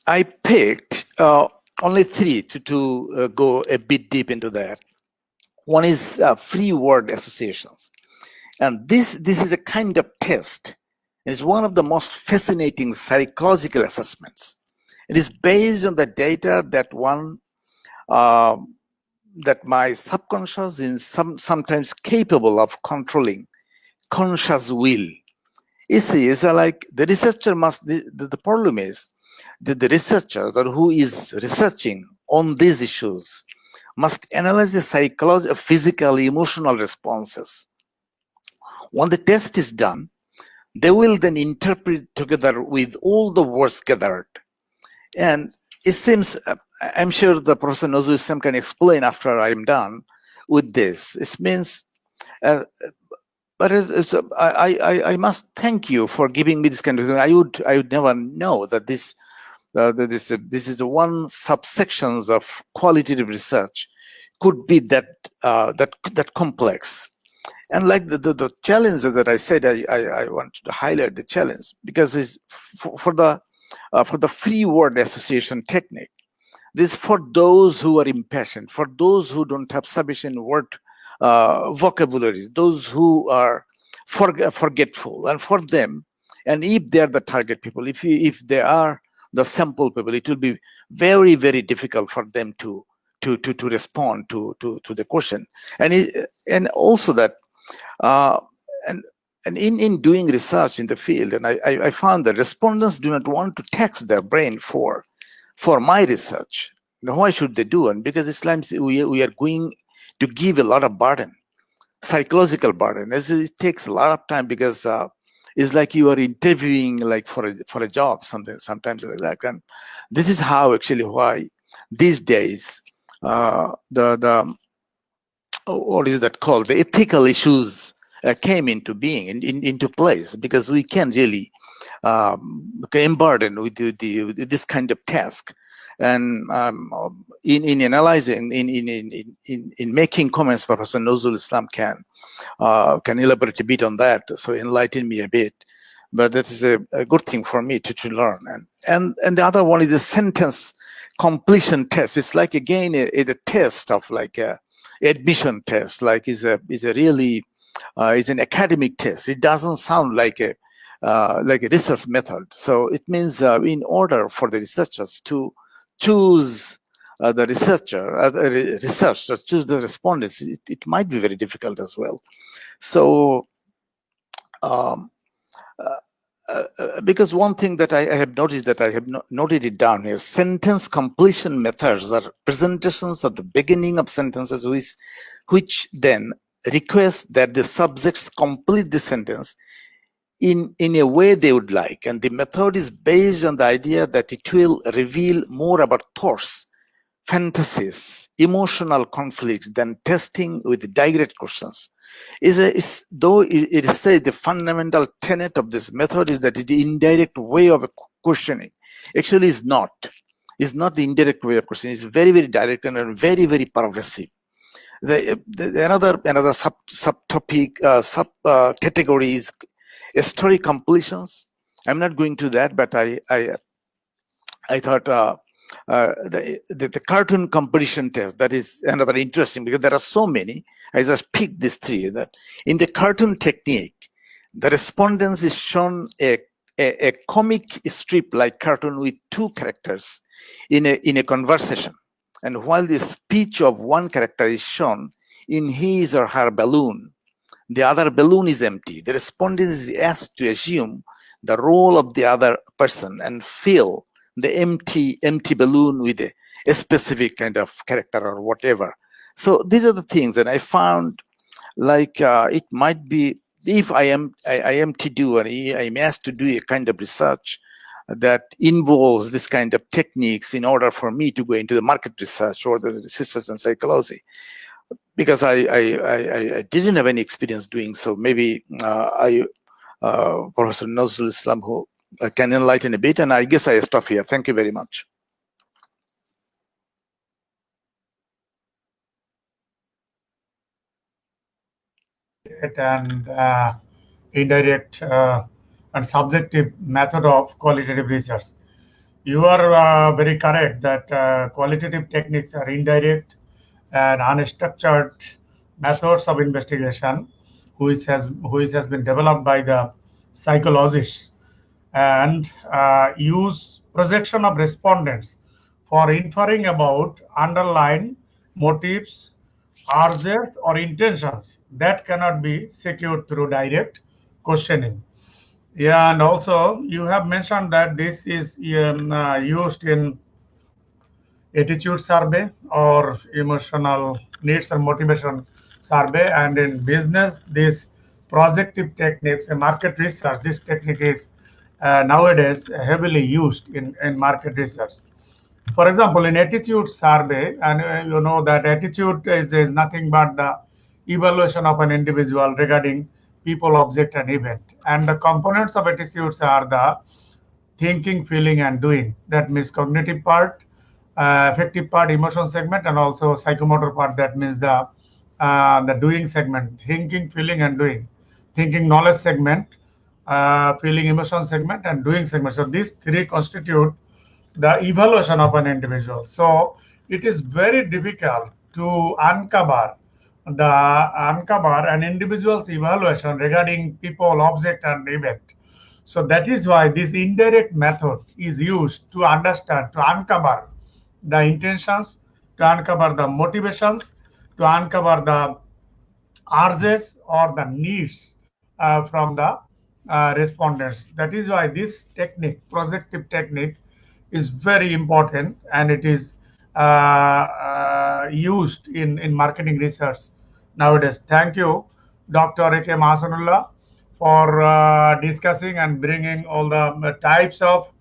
Speaker 6: I picked only three to go a bit deep into that. One is free word associations. And this is a kind of test. It's one of the most fascinating psychological assessments. It is based on the data that that my subconscious is sometimes capable of controlling conscious will. You see, it's like the researcher must, the problem is that the researcher who is researching on these issues must analyze the psychological, physical, emotional responses. When the test is done, they will then interpret together with all the words gathered. And it seems, I'm sure the Professor Nazrul can explain after I'm done with this. It means, but I must thank you for giving me this kind of thing. I would never know that this is one subsections of qualitative research could be that complex. And like the challenges that I said, I wanted to highlight the challenge, because it's for the free word association technique. This is for those who are impatient, for those who don't have sufficient word vocabularies, those who are forgetful, and for them. And if they are the target people, if they are the sample people, it will be very, very difficult for them to respond to the question. And also that and in doing research in the field, and I found that respondents do not want to tax their brain for my research. Now, why should they do? And because Islam, we are going to give a lot of burden, psychological burden, as it takes a lot of time, because it's like you are interviewing like for a job, sometimes like that. And this is how actually why these days the what is that called, the ethical issues came into being, into place, because we can really emburden with this kind of task. And in analyzing, in making comments, Professor Nazrul Islam can elaborate a bit on that, so enlighten me a bit. But that is a good thing for me to learn. And the other one is a sentence completion test. It's like, again, a test of like a admission test, like is a really is an academic test. It doesn't sound like a research method. So it means in order for the researchers to choose the researcher, choose the respondents, it might be very difficult as well. So because one thing that I have noticed, that I have noted it down here, sentence completion methods are presentations at the beginning of sentences which then request that the subjects complete the sentence in a way they would like. And the method is based on the idea that it will reveal more about thoughts, fantasies, emotional conflicts than testing with direct questions. Though it is said the fundamental tenet of this method is that it's the indirect way of questioning. Actually, it's not. It's not the indirect way of questioning. It's very, very direct and very, very pervasive. Another subtopic, category is story completions. I'm not going to that, but I thought the cartoon completion test, that is another interesting, because there are so many. I just picked these three. That in the cartoon technique, the respondents is shown a comic strip like cartoon with two characters in a conversation, and while the speech of one character is shown in his or her balloon, the other balloon is empty. The respondent is asked to assume the role of the other person and fill the empty balloon with a specific kind of character or whatever. So these are the things that I found, like it might be, if I am to do, or I am asked to do a kind of research that involves this kind of techniques in order for me to go into the market research or the research in psychology, because I didn't have any experience doing so. Maybe Professor Nazrul Islam, who can enlighten a bit, and I guess I stop here. Thank you very much.
Speaker 2: And indirect and subjective method of qualitative research. You are very correct that qualitative techniques are indirect and unstructured methods of investigation, which has been developed by the psychologists, and use projection of respondents for inferring about underlying motives, urges, or intentions that cannot be secured through direct questioning. Yeah, and also you have mentioned that this is used in attitude survey or emotional needs and motivation survey, and in business, this projective techniques and market research, this technique is nowadays heavily used in market research. For example, in attitude survey, and you know that attitude is nothing but the evaluation of an individual regarding people, object, and event. And the components of attitudes are the thinking, feeling, and doing. That means cognitive part, affective part, emotion segment, and also psychomotor part. That means the doing segment, thinking, feeling, and doing. Thinking, knowledge segment, feeling, emotion segment, and doing segment. So these three constitute the evaluation of an individual. So it is very difficult to uncover an individual's evaluation regarding people, object, and event. So that is why this indirect method is used to understand, to uncover the intentions, to uncover the motivations, to uncover the urges or the needs from the respondents. That is why this technique, projective technique, is very important, and it is used in marketing research nowadays. Thank you, Dr. A.K. Mahasanullah, for discussing and bringing all the types of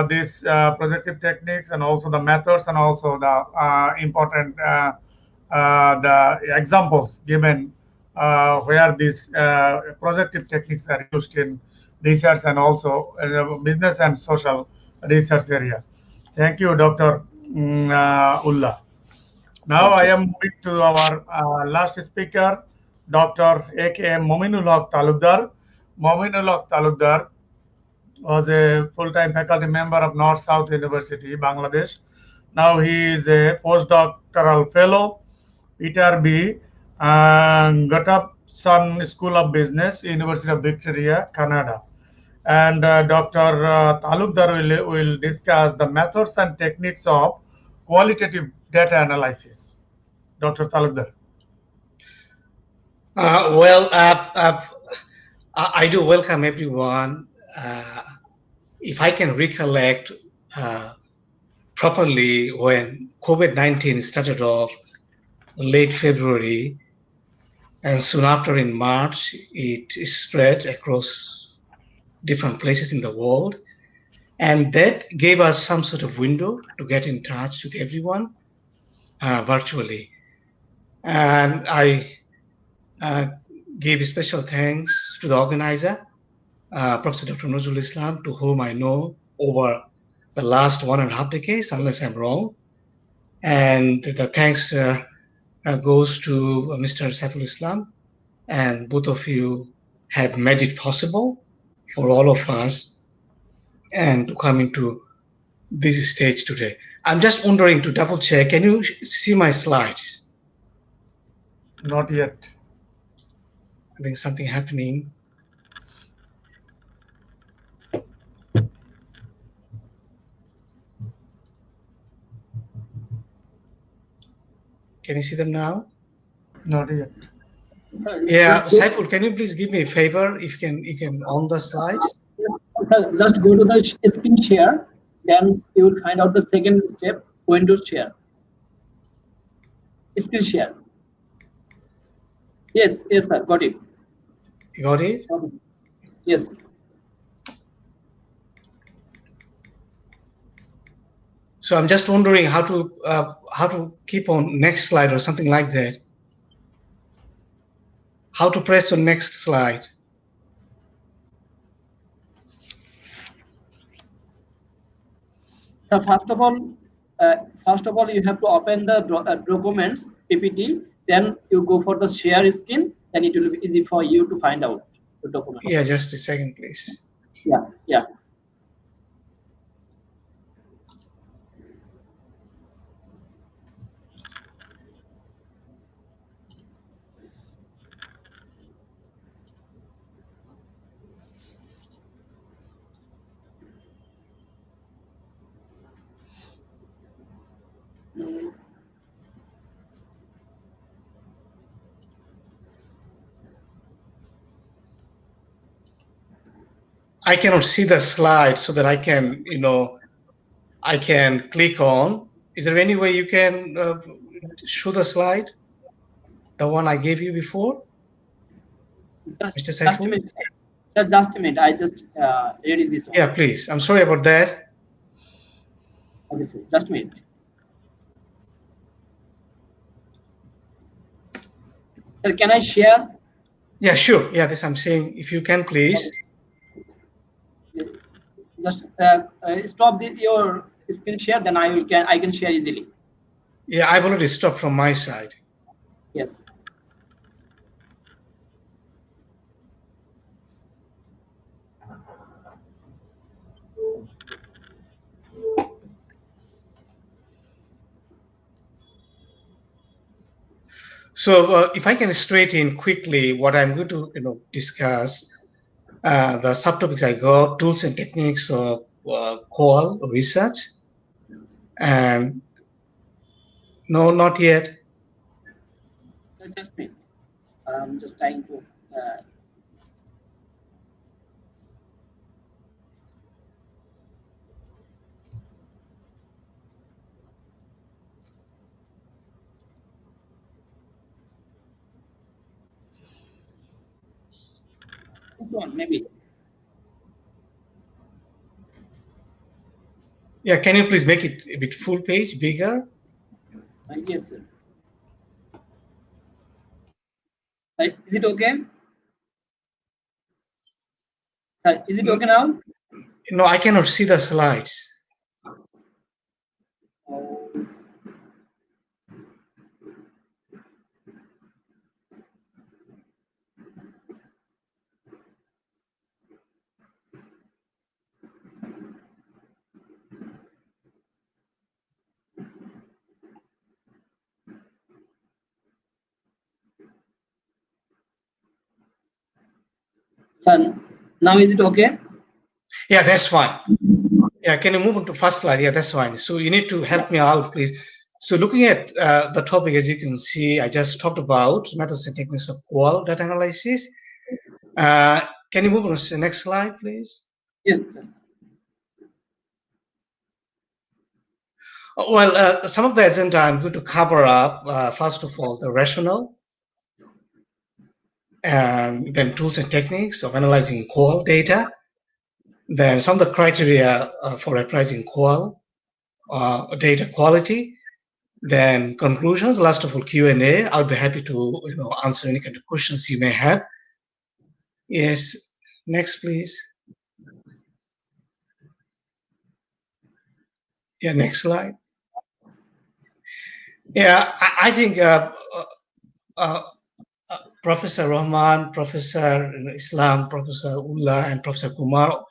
Speaker 2: these projective techniques, and also the methods, and also the important the examples given where these projective techniques are used in research and also business and social research area. Thank you, Dr. Ullah. Now I am moving to our last speaker, Dr. A.K.M. Mominul Haq Talukdar. Mominul Haq Talukdar was a full-time faculty member of North-South University, Bangladesh. Now he is a postdoctoral fellow, ETRB, Gatapsan School of Business, University of Victoria, Canada. And Dr. Talukdar will discuss the methods and techniques of qualitative data analysis. Dr. Talukdar.
Speaker 7: I do welcome everyone. If I can recollect properly, when COVID-19 started off late February, and soon after in March, it spread across different places in the world. And that gave us some sort of window to get in touch with everyone virtually. And I give special thanks to the organizer, Professor Dr. Nazrul Islam, to whom I know over the last 1.5 decades, unless I'm wrong. And the thanks goes to Mr. Saiful Islam, and both of you have made it possible for all of us and to come into this stage today. I'm just wondering, to double check, can you see my slides?
Speaker 2: Not yet.
Speaker 7: I think something happening. Can you see them now?
Speaker 2: Not yet.
Speaker 7: Yeah, Saiful, can you please give me a favor? If you can on the slides.
Speaker 1: Just go to the screen share, then you will find out the second step, Windows share. Screen share. Yes, sir, got it.
Speaker 7: You got it?
Speaker 1: Okay. Yes.
Speaker 7: So I'm just wondering how to keep on next slide or something like that. How to press on next slide.
Speaker 1: So first of all, you have to open the documents PPT. Then you go for the share screen. Then it will be easy for you to find out the document.
Speaker 7: Yeah, just a second, please.
Speaker 1: Yeah.
Speaker 7: I cannot see the slide so that I can, I can click on. Is there any way you can show the slide? The one I gave you before? Mr. Saiful?
Speaker 1: Just a minute. I just read this one.
Speaker 7: Yeah, please. I'm sorry about that.
Speaker 1: Okay, sir. Just a minute. Sir, can I share?
Speaker 7: Yeah, sure. Yeah, this I'm saying. If you can, please.
Speaker 1: Just stop your screen share, then I can share easily.
Speaker 7: Yeah, I've already stopped from my side.
Speaker 1: Yes.
Speaker 7: So if I can straight in quickly, what I'm going to discuss, the subtopics I got, tools and techniques of qual research, and no, not yet.
Speaker 1: So just a minute. I'm just trying to. Which one? Maybe.
Speaker 7: Yeah, can you please make it a bit full page, bigger?
Speaker 1: Yes, sir. Is it okay? Sir, is it okay now?
Speaker 7: No, I cannot see the slides.
Speaker 1: Oh. Sir, now is it okay?
Speaker 7: Yeah, that's fine. Yeah, can you move on to first slide? Yeah, that's fine. So you need to help me out, please. So looking at the topic, as you can see, I just talked about methods and techniques of qual data analysis. Can you move on to the next slide, please?
Speaker 1: Yes, sir.
Speaker 7: Well, some of the agenda I'm going to cover up, first of all, the rationale, and then tools and techniques of analyzing qual data, then some of the criteria for appraising qual data quality, then conclusions, last of all Q&A. I'll be happy to answer any kind of questions you may have. Yes, next please. Yeah, next slide. Yeah, I think Professor Rahman, Professor Islam, Professor Ullah, and Professor Kumar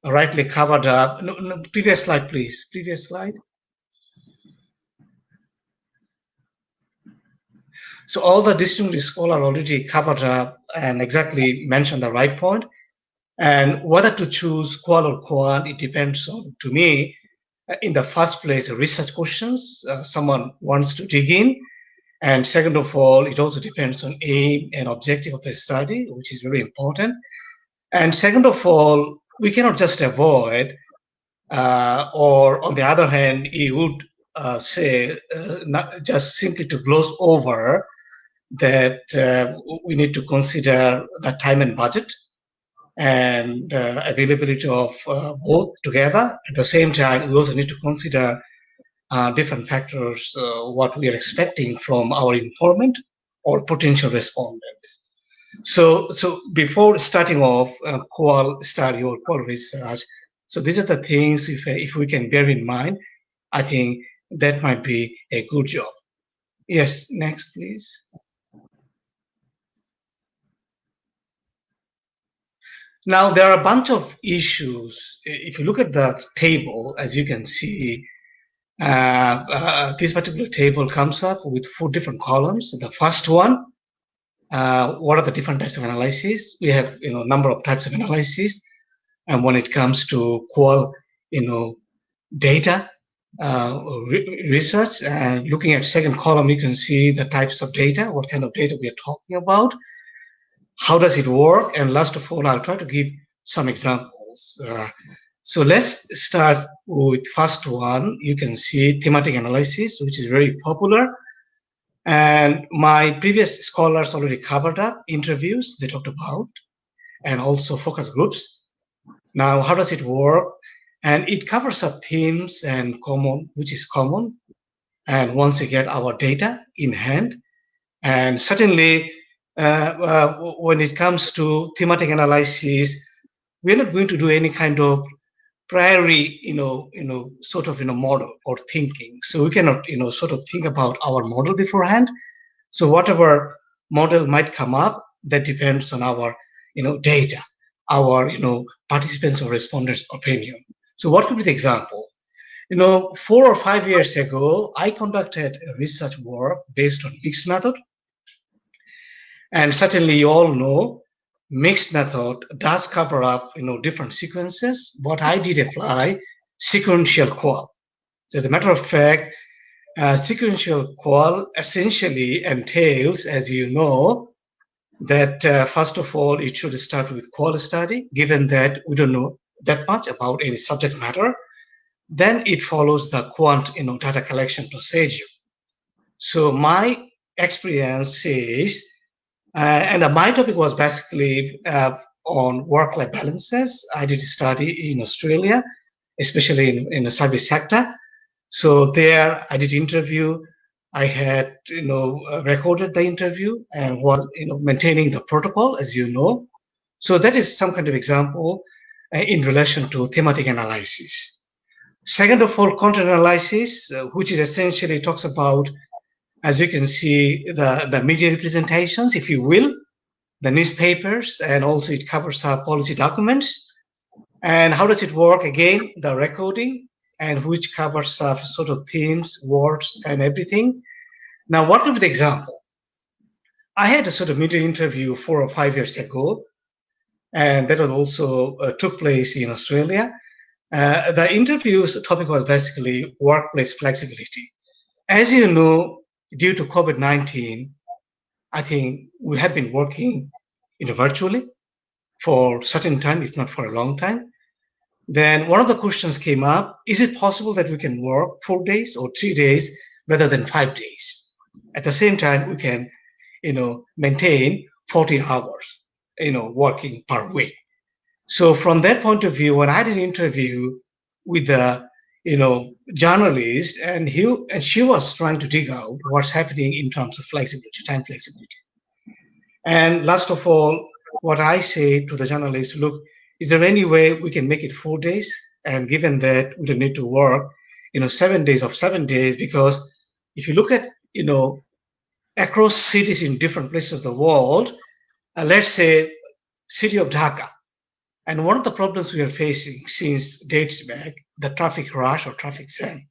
Speaker 7: rightly covered up. No, previous slide, please. Previous slide. So all the distinguished scholars already covered up and exactly mentioned the right point. And whether to choose qual or quant, it depends on, to me, in the first place, research questions someone wants to dig in. And second of all, it also depends on aim and objective of the study, which is very important. And second of all, we cannot just avoid, or on the other hand, you would say, not just simply to gloss over that we need to consider the time and budget and availability of both together. At the same time, we also need to consider different factors, what we are expecting from our informant or potential respondents. So before starting off qual study or qual research, so these are the things if we can bear in mind, I think that might be a good job. Yes, next please. Now there are a bunch of issues. If you look at the table, as you can see, this particular table comes up with 4 different columns. The first one, what are the different types of analysis? We have number of types of analysis, and when it comes to qual data research, and looking at second column, you can see the types of data, what kind of data we are talking about, how does it work, and last of all, I'll try to give some examples. So let's start with first one. You can see thematic analysis, which is very popular. And my previous scholars already covered up interviews they talked about, and also focus groups. Now, how does it work? And it covers up themes and common, which is common. And once we get our data in hand, and certainly when it comes to thematic analysis, we're not going to do any kind of priori, sort of, model or thinking. So we cannot, sort of think about our model beforehand. So whatever model might come up, that depends on our, data, our, participants or respondents' opinion. So what could be the example? 4 or 5 years ago, I conducted research work based on mixed method. And certainly you all know mixed method does cover up, different sequences, but I did apply sequential qual. So as a matter of fact, sequential qual essentially entails, as you know, that first of all, it should start with qual study, given that we don't know that much about any subject matter. Then it follows the quant, data collection procedure. So my experience is, and my topic was basically on work-life balances. I did study in Australia, especially in the service sector. So there I did interview. I had, recorded the interview and while, maintaining the protocol, as you know. So that is some kind of example in relation to thematic analysis. Second of all, content analysis, which is essentially talks about, as you can see, the media representations, if you will, the newspapers, and also it covers our policy documents. And how does it work? Again, the recording, and which covers sort of themes, words, and everything. Now, what would be the example? I had a sort of media interview 4 or 5 years ago, and that was also took place in Australia. The interview's topic was basically workplace flexibility. As you know, due to COVID-19, I think we have been working virtually for a certain time, if not for a long time. Then one of the questions came up, is it possible that we can work 4 days or 3 days rather than 5 days? At the same time, we can, maintain 40 hours, working per week. So from that point of view, when I had an interview with the, journalist, and she was trying to dig out what's happening in terms of flexibility, time flexibility. And last of all, what I say to the journalist, look, is there any way we can make it 4 days? And given that we don't need to work, 7 days of 7 days, because if you look at, across cities in different places of the world, let's say city of Dhaka, and one of the problems we are facing since dates back, the traffic rush or traffic jam.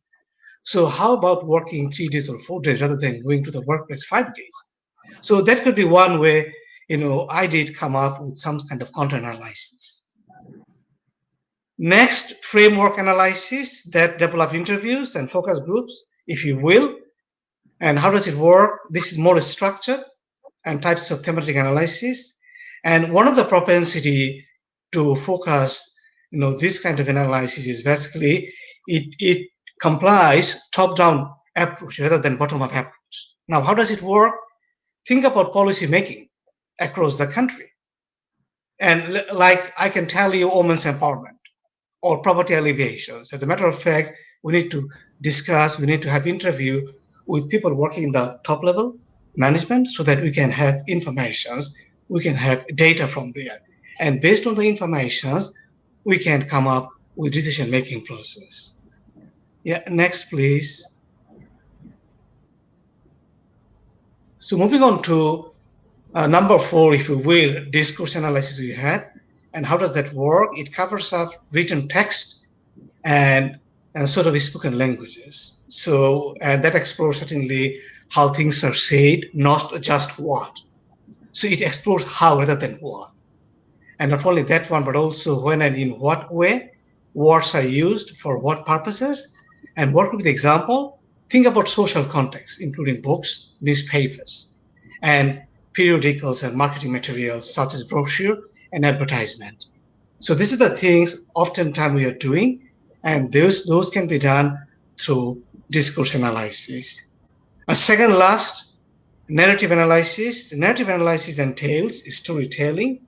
Speaker 7: So how about working 3 days or 4 days rather than going to the workplace 5 days? So that could be one way, I did come up with some kind of content analysis. Next, framework analysis that develop interviews and focus groups, if you will. And how does it work? This is more structured and types of thematic analysis. And one of the propensity to focus, this kind of analysis is basically it complies top-down approach rather than bottom-up approach. Now, how does it work? Think about policy making across the country. And like I can tell you, women's empowerment or poverty alleviations. As a matter of fact, we need to discuss, we need to have interview with people working in the top level management so that we can have informations, we can have data from there. And based on the informations, we can come up with decision-making process. Yeah, next, please. So moving on to number 4, if you will, discourse analysis we had. And how does that work? It covers up written text and sort of spoken languages. So, and that explores certainly how things are said, not just what. So it explores how rather than what. And not only that one, but also when and in what way words are used for what purposes. And what would be the example? Think about social context, including books, newspapers, and periodicals and marketing materials such as brochure and advertisement. So these are the things oftentimes we are doing, and those can be done through discourse analysis. A second last, narrative analysis. Narrative analysis entails storytelling.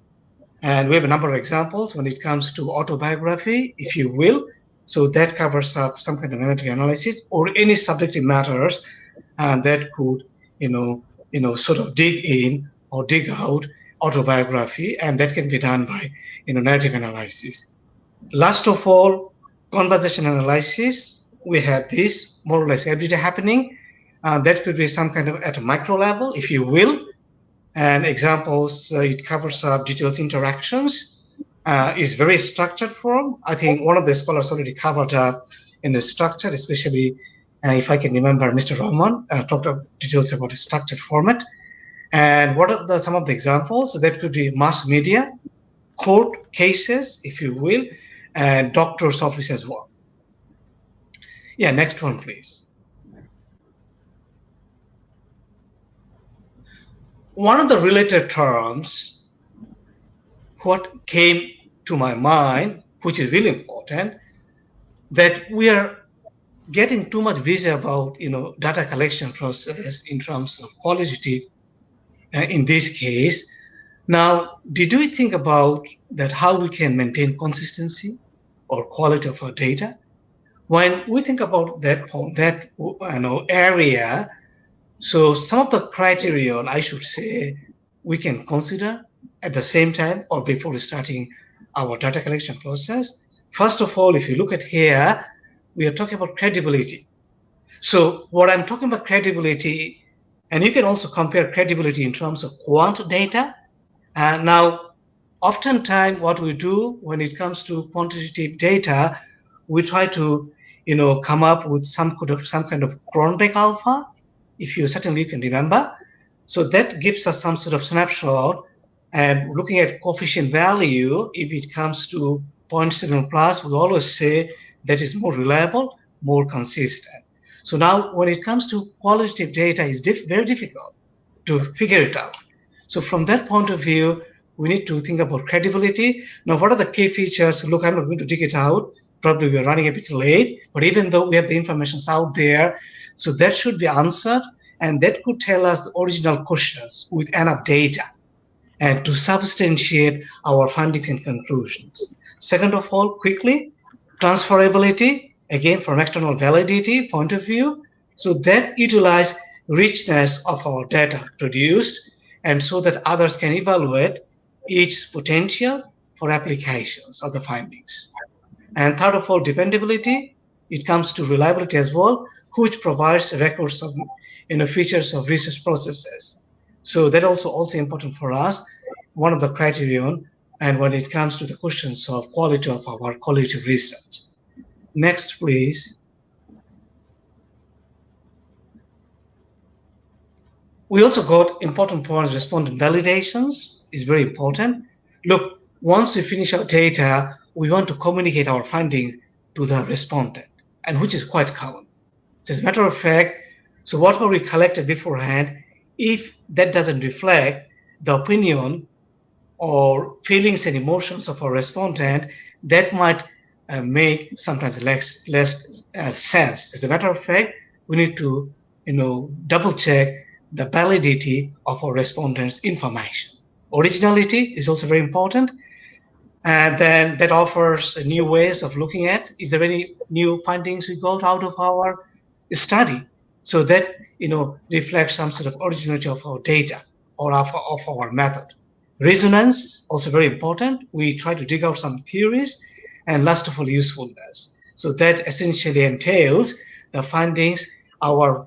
Speaker 7: And we have a number of examples when it comes to autobiography, if you will. So that covers up some kind of narrative analysis or any subjective matters that could, sort of dig in or dig out autobiography, and that can be done by, narrative analysis. Last of all, Conversation analysis, we have this more or less every day happening. That could be some kind of at a micro level, if you will. And examples, it covers details interactions, is very structured form. I think one of the scholars already covered in the structure, especially if I can remember, Mr. Rahman talked about details about a structured format. And what are some of the examples? That could be mass media, court cases, if you will, and doctor's office as well. Yeah, next one, please. One of the related terms, what came to my mind, which is really important, that we are getting too much busy about data collection process in terms of qualitative in this case. Now, did we think about that how we can maintain consistency or quality of our data? When we think about that area, so some of the criterion, I should say, we can consider at the same time or before starting our data collection process. First of all, if you look at here, we are talking about credibility. So what I'm talking about credibility, and you can also compare credibility in terms of quant data. Now, oftentimes what we do when it comes to quantitative data, we try to come up with some kind of Cronbach alpha, if you certainly can remember. So that gives us some sort of snapshot, and looking at coefficient value, if it comes to 0.7 plus, we always say that is more reliable, more consistent. So now when it comes to qualitative data, it's very difficult to figure it out. So from that point of view, we need to think about credibility. Now, what are the key features? Look, I'm not going to dig it out. Probably we're running a bit late, but even though we have the information out there, so that should be answered, and that could tell us the original questions with enough data and to substantiate our findings and conclusions. Second of all, quickly, transferability, again, from external validity point of view, so that utilize richness of our data produced, and so that others can evaluate its potential for applications of the findings. And third of all, dependability, it comes to reliability as well, which provides records of features of research processes. So that also important for us, one of the criterion, and when it comes to the questions of quality of our qualitative research. Next, please. We also got important points. Respondent validations is very important. Look, once we finish our data, we want to communicate our findings to the respondent, and which is quite common. So as a matter of fact, so whatever we collected beforehand, if that doesn't reflect the opinion or feelings and emotions of our respondent, that might make sometimes less sense. As a matter of fact, we need to double check the validity of our respondents' information. Originality is also very important, and then that offers new ways of looking at, is there any new findings we got out of our study? So that reflects some sort of originality of our data or of our method. Resonance, also very important. We try to dig out some theories, and last of all, usefulness. So that essentially entails the findings, our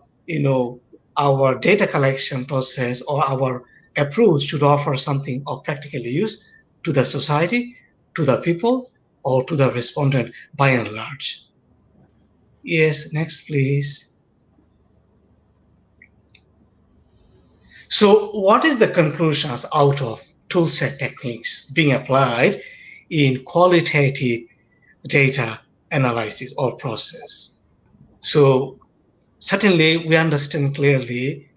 Speaker 7: data collection process or our approach should offer something of practical use to the society, to the people, or to the respondent by and large. Yes, next, please. So what is the conclusions out of toolset techniques being applied in qualitative data analysis or process? So certainly we understand clearly,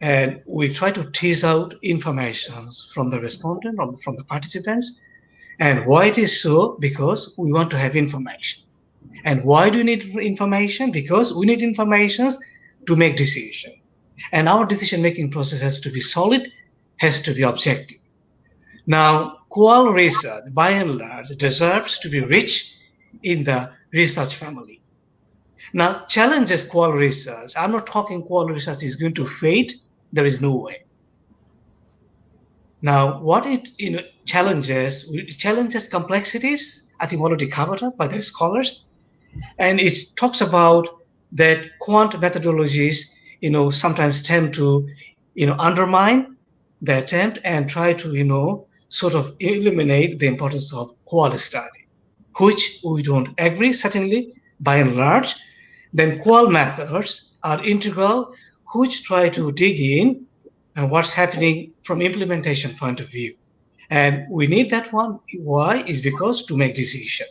Speaker 7: and we try to tease out informations from the respondent or from the participants. And why it is so? Because we want to have information. And why do we need information? Because we need information to make decisions. And our decision-making process has to be solid, has to be objective. Now, qual research, by and large, deserves to be rich in the research family. Now, challenges qual research. I'm not talking qual research is going to fade. There is no way. Now, what it challenges complexities, I think already covered up by the scholars. and it talks about that quant methodologies, sometimes tend to, undermine the attempt and try to, sort of eliminate the importance of qual study, which we don't agree, certainly, by and large. Then qual methods are integral, which try to dig in and what's happening from implementation point of view. And we need that one. Why? Is because to make decision.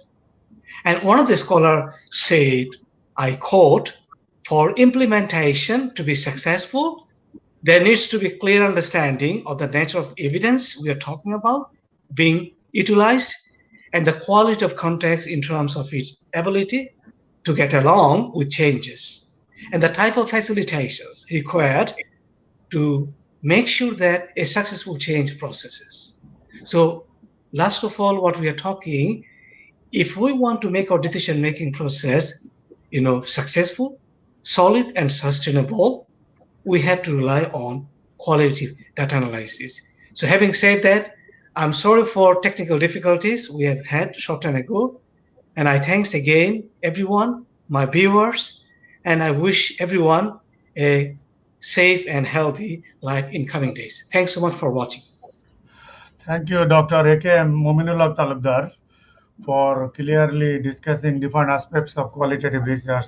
Speaker 7: And one of the scholars said, I quote, for implementation to be successful, there needs to be clear understanding of the nature of evidence we are talking about being utilized and the quality of context in terms of its ability to get along with changes and the type of facilitations required to make sure that a successful change processes. So last of all, what we are talking, if we want to make our decision-making process, successful, solid, and sustainable, we have to rely on qualitative data analysis. So having said that, I'm sorry for technical difficulties we have had short time ago, and I thanks again everyone, my viewers, and I wish everyone a safe and healthy life in coming days. Thanks so much for watching.
Speaker 2: Thank you, Dr. A.K.M. Mominullah Talabdar, for clearly discussing different aspects of qualitative research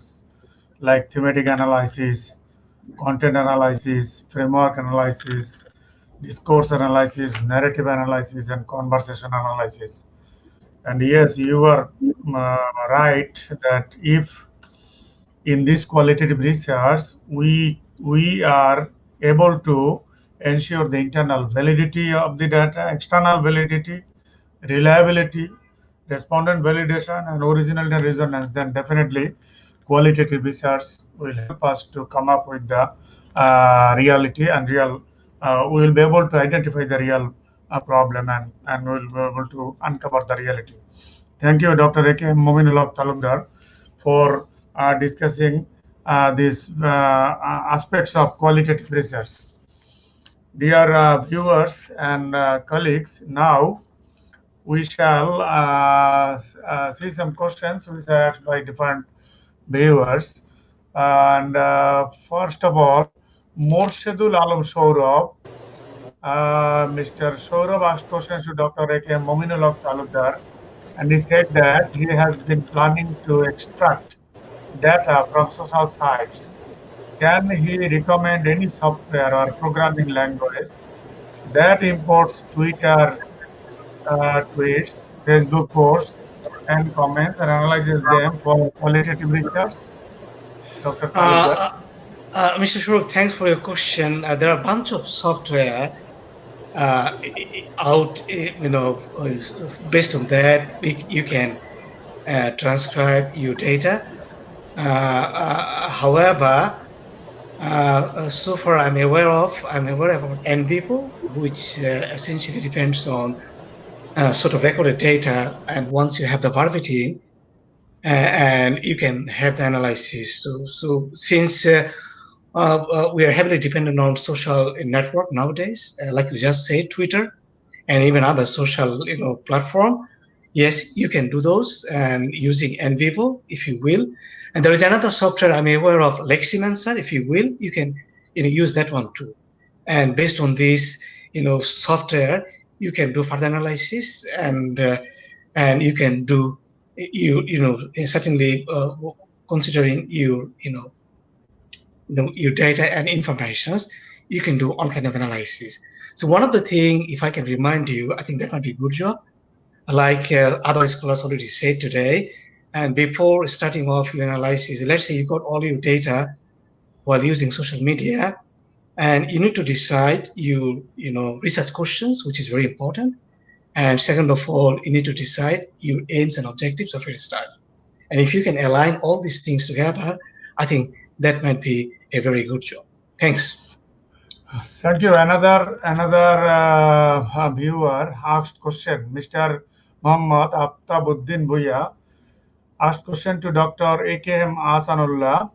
Speaker 2: like thematic analysis, content analysis, framework analysis, discourse analysis, narrative analysis, and conversation analysis. And yes, you are right that if in this qualitative research we are able to ensure the internal validity of the data, external validity, reliability, respondent validation, and originality and resonance, then definitely qualitative research will help us to come up with the reality and we will be able to identify the real problem and we will be able to uncover the reality. Thank you, Dr. A.K. Mominullah Talukdar, for discussing these aspects of qualitative research. Dear viewers and colleagues, now we shall see some questions which are asked by different viewers. And first of all, Morshidul Alam Saurabh, Mr. Saurabh asked questions to Dr. A.K. Mominullah Talukdar, and he said that he has been planning to extract data from social sites. Can he recommend any software or programming language that imports Twitter's tweets, Facebook posts, and comments and analyzes them for qualitative research? Dr. Talukdar.
Speaker 7: Mr. Shuruk, thanks for your question. There are a bunch of software out, based on that, you can transcribe your data. However, so far I'm aware of NVivo, which essentially depends on sort of recorded data, and once you have the verbatim, and you can have the analysis. So since we are heavily dependent on social network nowadays, like you just said, Twitter, and even other social platform. Yes, you can do those and using NVivo, if you will. And there is another software I'm aware of, Leximancer, if you will. You can use that one too. And based on this software, you can do further analysis and you can do certainly considering your data and informations, you can do all kind of analysis. So one of the things, if I can remind you, I think that might be a good job, like other scholars already said today. And before starting off your analysis, let's say you got all your data while using social media, and you need to decide your research questions, which is very important. And second of all, you need to decide your aims and objectives of your study. And if you can align all these things together, I think that might be a very good job. Thanks.
Speaker 2: Thank you. Another viewer asked question. Mr. Muhammad Aftabuddin Bhuya asked question to Dr. A.K.M. Asanullah.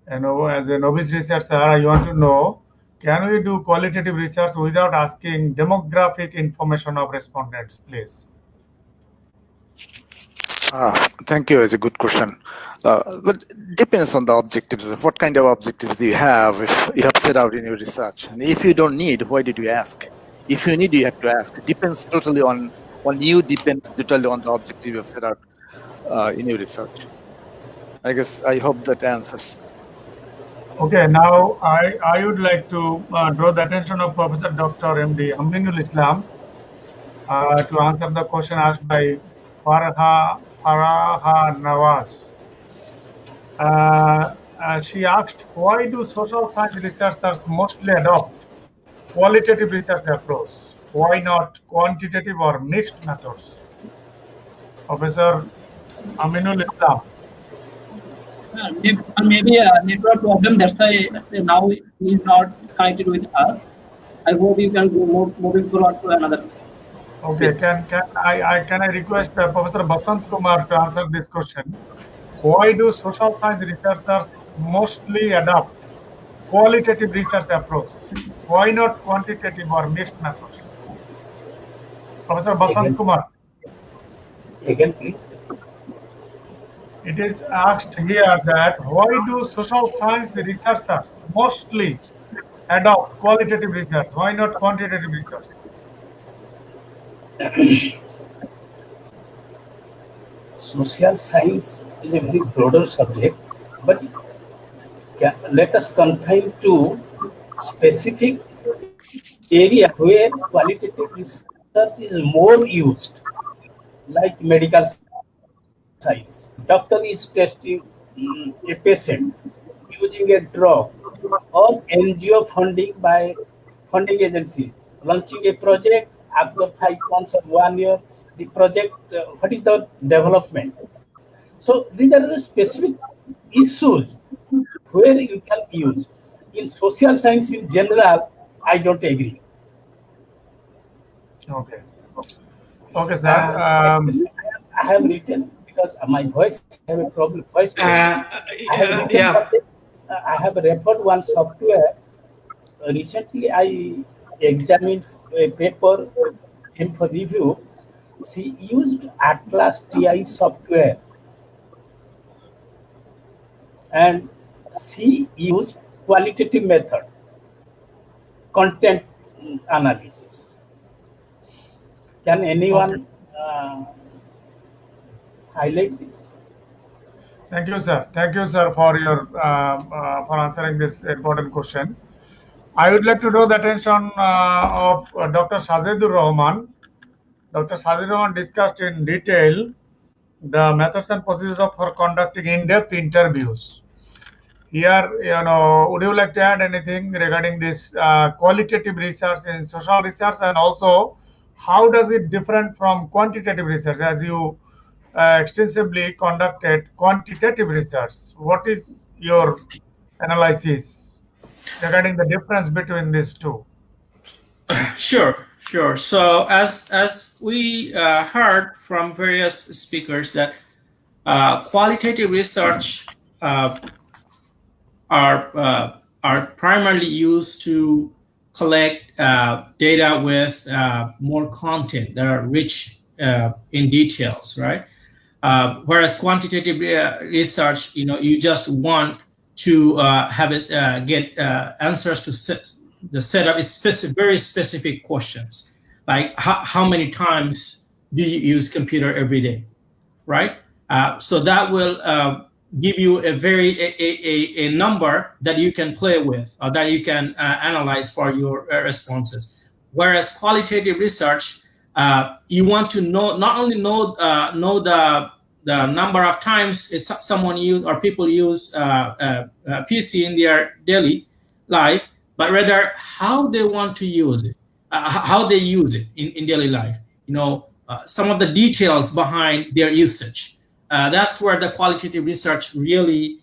Speaker 2: As a novice researcher, I want to know, can we do qualitative research without asking demographic information of respondents, please?
Speaker 6: Thank you. It's a good question. But depends on the objectives. What kind of objectives do you have if you have set out in your research? And if you don't need, why did you ask? If you need, you have to ask. It depends totally on you, depends totally on the objective you have set out in your research. I hope that answers.
Speaker 2: Okay, now I would like to draw the attention of Professor Dr. M.D. Int'l Islam to answer the question asked by Farha Nawaz. She asked, why do social science researchers mostly adopt qualitative research approach? Why not quantitative or mixed methods? Professor Int'l Islam.
Speaker 1: Maybe a network problem. That's why now he is not connected with us. I hope you can go moving forward to another.
Speaker 2: Okay, can I request Professor Basant Kumar to answer this question? Why do social science researchers mostly adopt qualitative research approach? Why not quantitative or mixed methods? Professor Basant Kumar.
Speaker 3: Again, please.
Speaker 2: It is asked here that why do social science researchers mostly adopt qualitative research? Why not quantitative research?
Speaker 3: Social science is a very broader subject, but let us confine to specific area where qualitative research is more used, like medical science. Doctor is testing a patient using a drug, or NGO funding agency launching a project. After 5 months or 1 year, the project, what is the development? So these are the specific issues where you can use. In social science in general, I don't agree.
Speaker 2: Okay. Okay, sir.
Speaker 3: I have written, because my voice have a problem. I have referred one software. Recently, I examined a paper for review. She used Atlas TI software, and she used qualitative method, content analysis. Can anyone highlight this?
Speaker 2: Thank you, sir. Thank you, sir, for your for answering this important question. I would like to draw the attention of Dr. Sajidur Rahman. Dr. Sajidur Rahman discussed in detail the methods and procedures for conducting in-depth interviews. Here, would you like to add anything regarding this qualitative research in social research, and also how does it different from quantitative research, as you extensively conducted quantitative research? What is your analysis regarding the difference between these two?
Speaker 5: Sure. So as we heard from various speakers that qualitative research are primarily used to collect data with more content that are rich in details, right? Whereas quantitative research, you just want to have it get answers to the set of very specific questions, like how many times do you use computer every day, right? So that will give you a number that you can play with, or that you can analyze for your responses. Whereas qualitative research, you want to not only know the number of times someone use or people use PC in their daily life, but rather how they want to use it, how they use it in daily life. Some of the details behind their usage. That's where the qualitative research really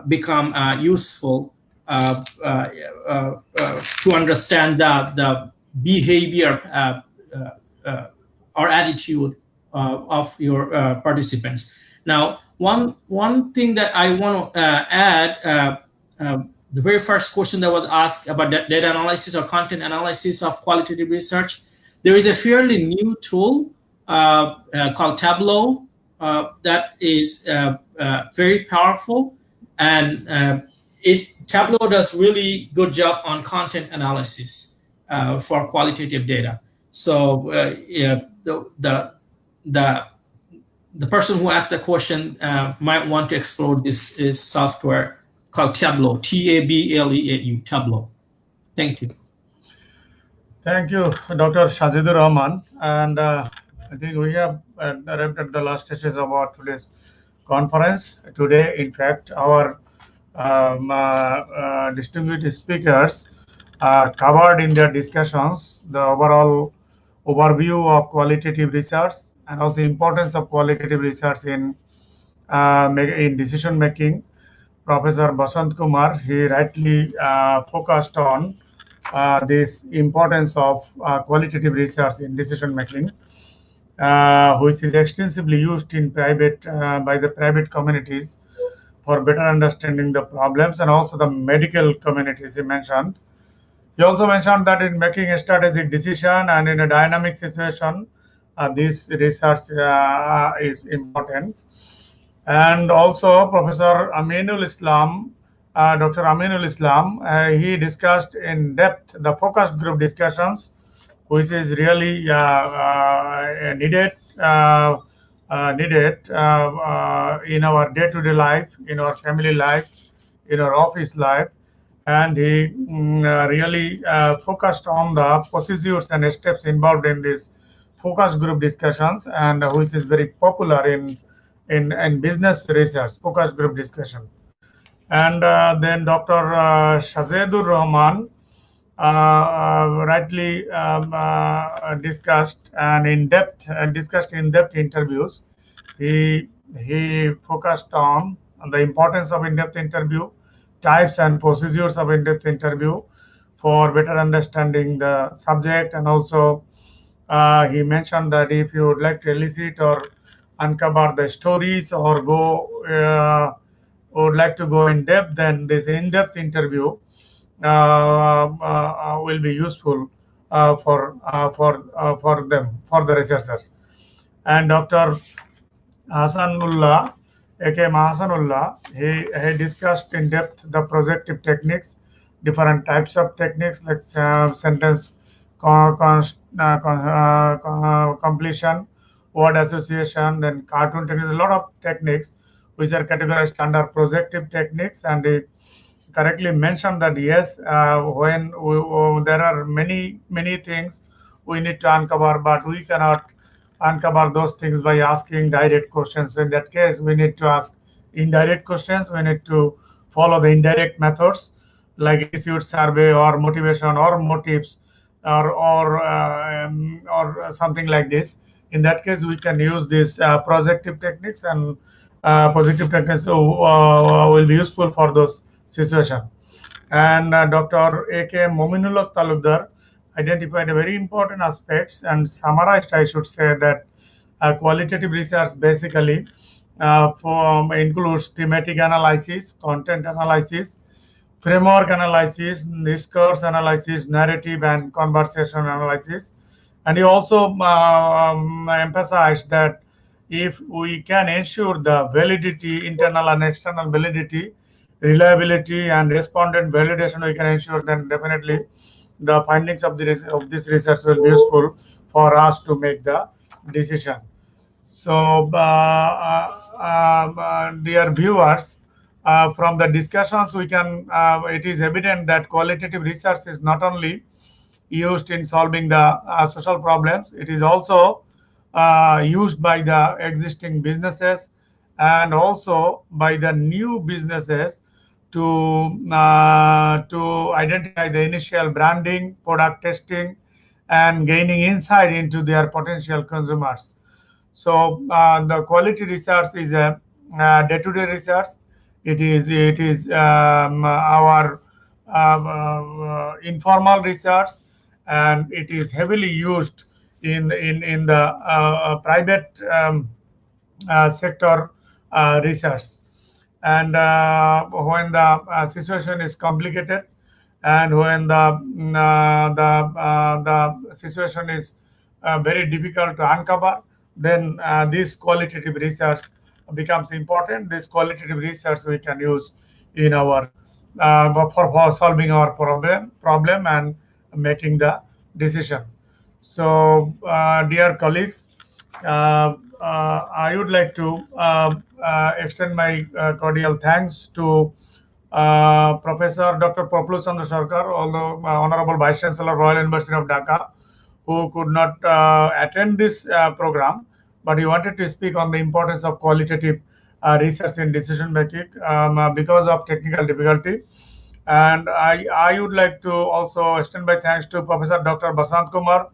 Speaker 5: become useful to understand the behavior or attitude of your participants. Now, one thing that I want to add, the very first question that was asked about data analysis or content analysis of qualitative research, there is a fairly new tool called Tableau that is very powerful, and Tableau does really good job on content analysis for qualitative data. So yeah, the person who asked the question might want to explore this software called Tableau, Tableau, Tableau. Thank you.
Speaker 2: Thank you, Dr. Shazidur Rahman. And I think we have arrived at the last stages of our today's conference. Today, in fact, our distinguished speakers covered in their discussions the overall overview of qualitative research and also importance of qualitative research in decision making. Professor Basant Kumar, he rightly focused on this importance of qualitative research in decision making, which is extensively used in private by the private communities for better understanding the problems, and also the medical communities he mentioned. He also mentioned that in making a strategic decision and in a dynamic situation, this research is important. And also Professor Aminul Islam, Dr. Aminul Islam, he discussed in depth the focus group discussions, which is really needed in our day-to-day life, in our family life, in our office life. And he really focused on the procedures and steps involved in these focus group discussions, and which is very popular in business research, focus group discussion. And then Dr. Shazidur Rahman rightly discussed in-depth interviews. He focused on the importance of in-depth interview, types and procedures of in-depth interview for better understanding the subject. And also he mentioned that if you would like to elicit or uncover the stories or would like to go in depth, then this in-depth interview will be useful for the researchers. And Dr. Hasanullah, aka Hasanullah, he discussed in depth the projective techniques, different types of techniques like sentence completion, word association, then cartoon techniques, a lot of techniques which are categorized under projective techniques. And he correctly mentioned that yes, when there are many things we need to uncover, but we cannot uncover those things by asking direct questions. So in that case, we need to ask indirect questions. We need to follow the indirect methods like institute survey or motivation or motives or something like this. In that case, we can use these projective techniques, and positive techniques will be useful for those situations. And Dr. A.K. Mominullah Talukdar identified a very important aspects and summarized, I should say, that qualitative research basically includes thematic analysis, content analysis, framework analysis, discourse analysis, narrative and conversation analysis. And he also emphasized that if we can ensure the validity, internal and external validity, reliability and respondent validation, we can ensure, then definitely the findings of this research will be useful for us to make the decision. So dear viewers, from the discussions we can it is evident that qualitative research is not only used in solving the social problems, it is also used by the existing businesses and also by the new businesses to identify the initial branding, product testing, and gaining insight into their potential consumers. So the quality research is a day-to-day research. It is our informal research, and it is heavily used in the private sector research. And when the situation is complicated, and when the situation is very difficult to uncover, then this qualitative research becomes important. This qualitative research we can use in our for solving our problem and making the decision. So, dear colleagues, I would like to extend my cordial thanks to Professor Dr. Prof. Chandra Sarkar, although Honorable Vice Chancellor, Royal University of Dhaka, who could not attend this program, but he wanted to speak on the importance of qualitative research in decision making because of technical difficulty. And I would like to also extend my thanks to Professor Dr. Basant Kumar,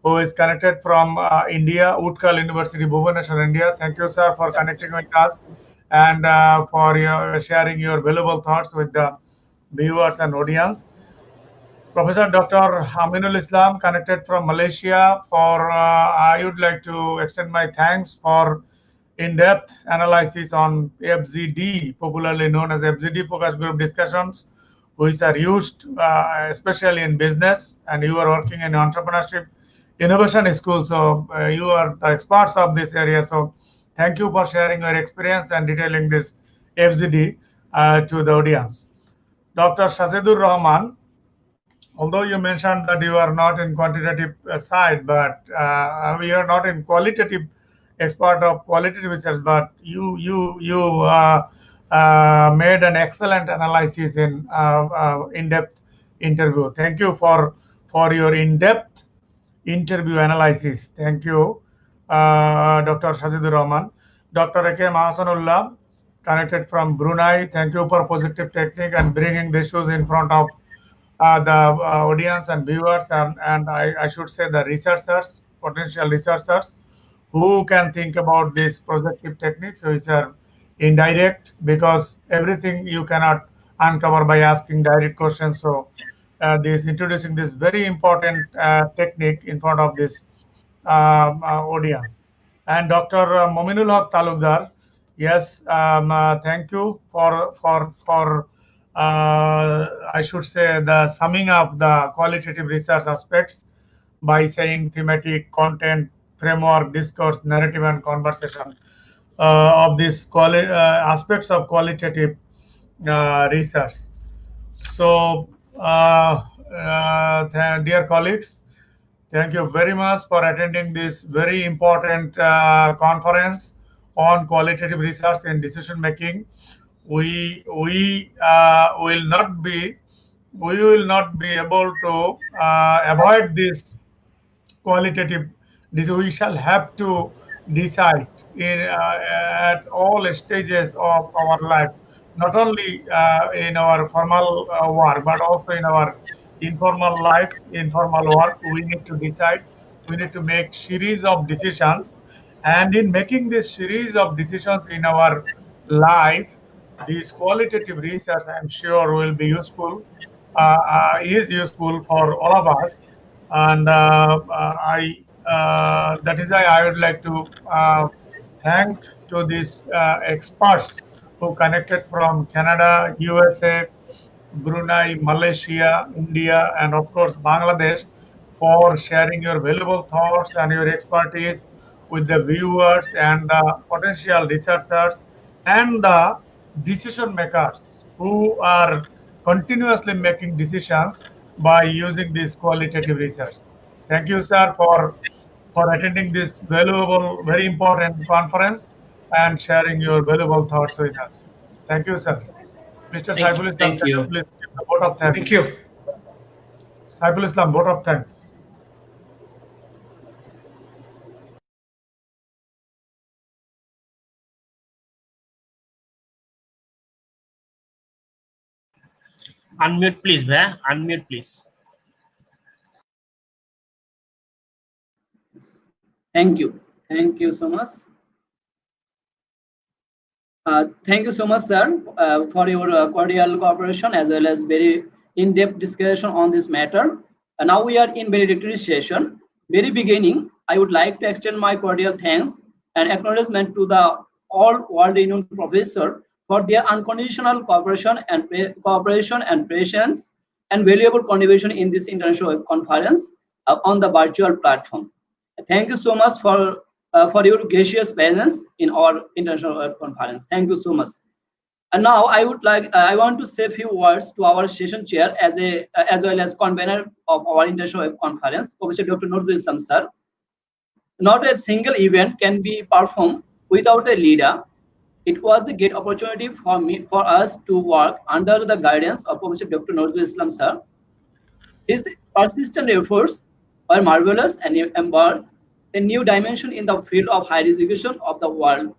Speaker 2: who is connected from India, Utkal University, Bhubaneswar, India. Thank you, sir, for connecting with us and for sharing your valuable thoughts with the viewers and audience. Professor Dr. Aminul Islam, connected from Malaysia. I would like to extend my thanks for in-depth analysis on FZD, popularly known as FZD focus group discussions, which are used especially in business, and you are working in entrepreneurship innovation school, so you are the experts of this area. So thank you for sharing your experience and detailing this FZD to the audience. Dr. Shazidur Rahman, although you mentioned that you are not in quantitative side, but we are not in qualitative expert of qualitative research, but you made an excellent analysis in in-depth interview. Thank you for your in-depth interview analysis. Thank you, Dr. Shazidur Rahman. Dr. A.K. Mahasanullah, connected from Brunei. Thank you for positive technique and bringing the issues in front of the audience and viewers, and I should say the researchers, potential researchers, who can think about these projective techniques, which are indirect, because everything you cannot uncover by asking direct questions. So this introducing this very important technique in front of this audience. And Dr. Mominul Haq Talukdar, yes, thank you for I should say the summing up the qualitative research aspects by saying thematic, content, framework, discourse, narrative, and conversation of these aspects of qualitative research. So, dear colleagues, thank you very much for attending this very important conference on qualitative research in decision making. We will not be able to avoid this qualitative. We shall have to decide at all stages of our life, not only in our formal work, but also in our informal life, informal work. We need to decide. We need to make series of decisions, and in making this series of decisions in our life, this qualitative research, I'm sure, will be useful. Is useful for all of us, and that is why I would like to thank to these experts who connected from Canada, USA, Brunei, Malaysia, India, and of course Bangladesh, for sharing your valuable thoughts and your expertise with the viewers and the potential researchers and the decision makers who are continuously making decisions by using this qualitative research. Thank you, sir, for attending this valuable, very important conference and sharing your valuable thoughts with us. Thank you, sir. Mr. Saiful Islam,
Speaker 5: Thank you.
Speaker 2: please give the vote of thanks.
Speaker 7: Thank you.
Speaker 2: Saiful Islam, vote of thanks.
Speaker 8: Unmute, please, Bhaiya. Unmute, please.
Speaker 1: Thank you. Thank you so much. Thank you so much, sir, for your cordial cooperation as well as very in-depth discussion on this matter. Now we are in valedictory session. Very beginning, I would like to extend my cordial thanks and acknowledgement to the all world-renowned professor for their unconditional cooperation and patience and valuable contribution in this international conference on the virtual platform. Thank you so much for for your gracious presence in our international web conference. Thank you so much. And now I want to say a few words to our session chair as well as convener of our international web conference, Professor Dr. Nazrul sir. Not a single event can be performed without a leader. It was a great opportunity for us to work under the guidance of Professor Dr. Nazrul sir. His persistent efforts were marvelous and embarked a new dimension in the field of higher education of the world.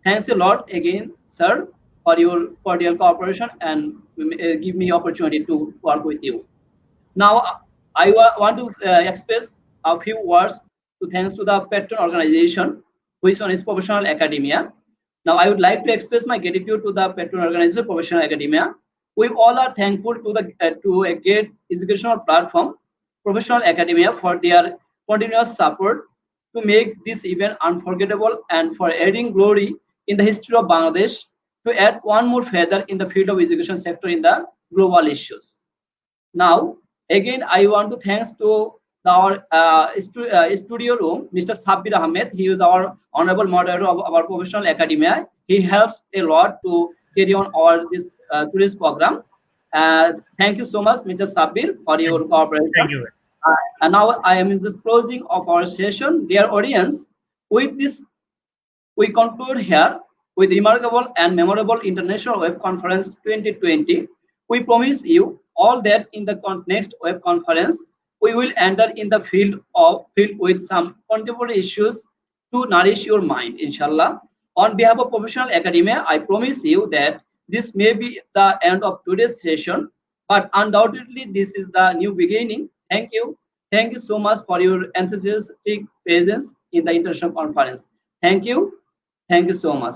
Speaker 1: Thanks a lot again, sir, for your cordial cooperation and give me opportunity to work with you. Now, I want to express a few words to thanks to the patron organization, which one is Professional Academia. Now, I would like to express my gratitude to the patron organization, Professional Academia. We all are thankful to a great educational platform, Professional Academia, for their continuous support to make this event unforgettable and for adding glory in the history of Bangladesh to add one more feather in the field of education sector in the global issues. Now, again, I want to thanks to our studio room, Mr. Sabbir Ahmed. He is our honorable moderator of our Professional Academia. He helps a lot to carry on this today's program. Thank you so much, Mr. Sabbir, for your cooperation.
Speaker 8: Thank you.
Speaker 1: And now I am in the closing of our session. Dear audience, with this, we conclude here with remarkable and memorable International Web Conference 2020. We promise you all that in the next web conference, we will enter in the field with some contemporary issues to nourish your mind, inshallah. On behalf of Professional Academia, I promise you that this may be the end of today's session, but undoubtedly this is the new beginning. Thank you. Thank you so much for your enthusiastic presence in the international conference. Thank you. Thank you so much.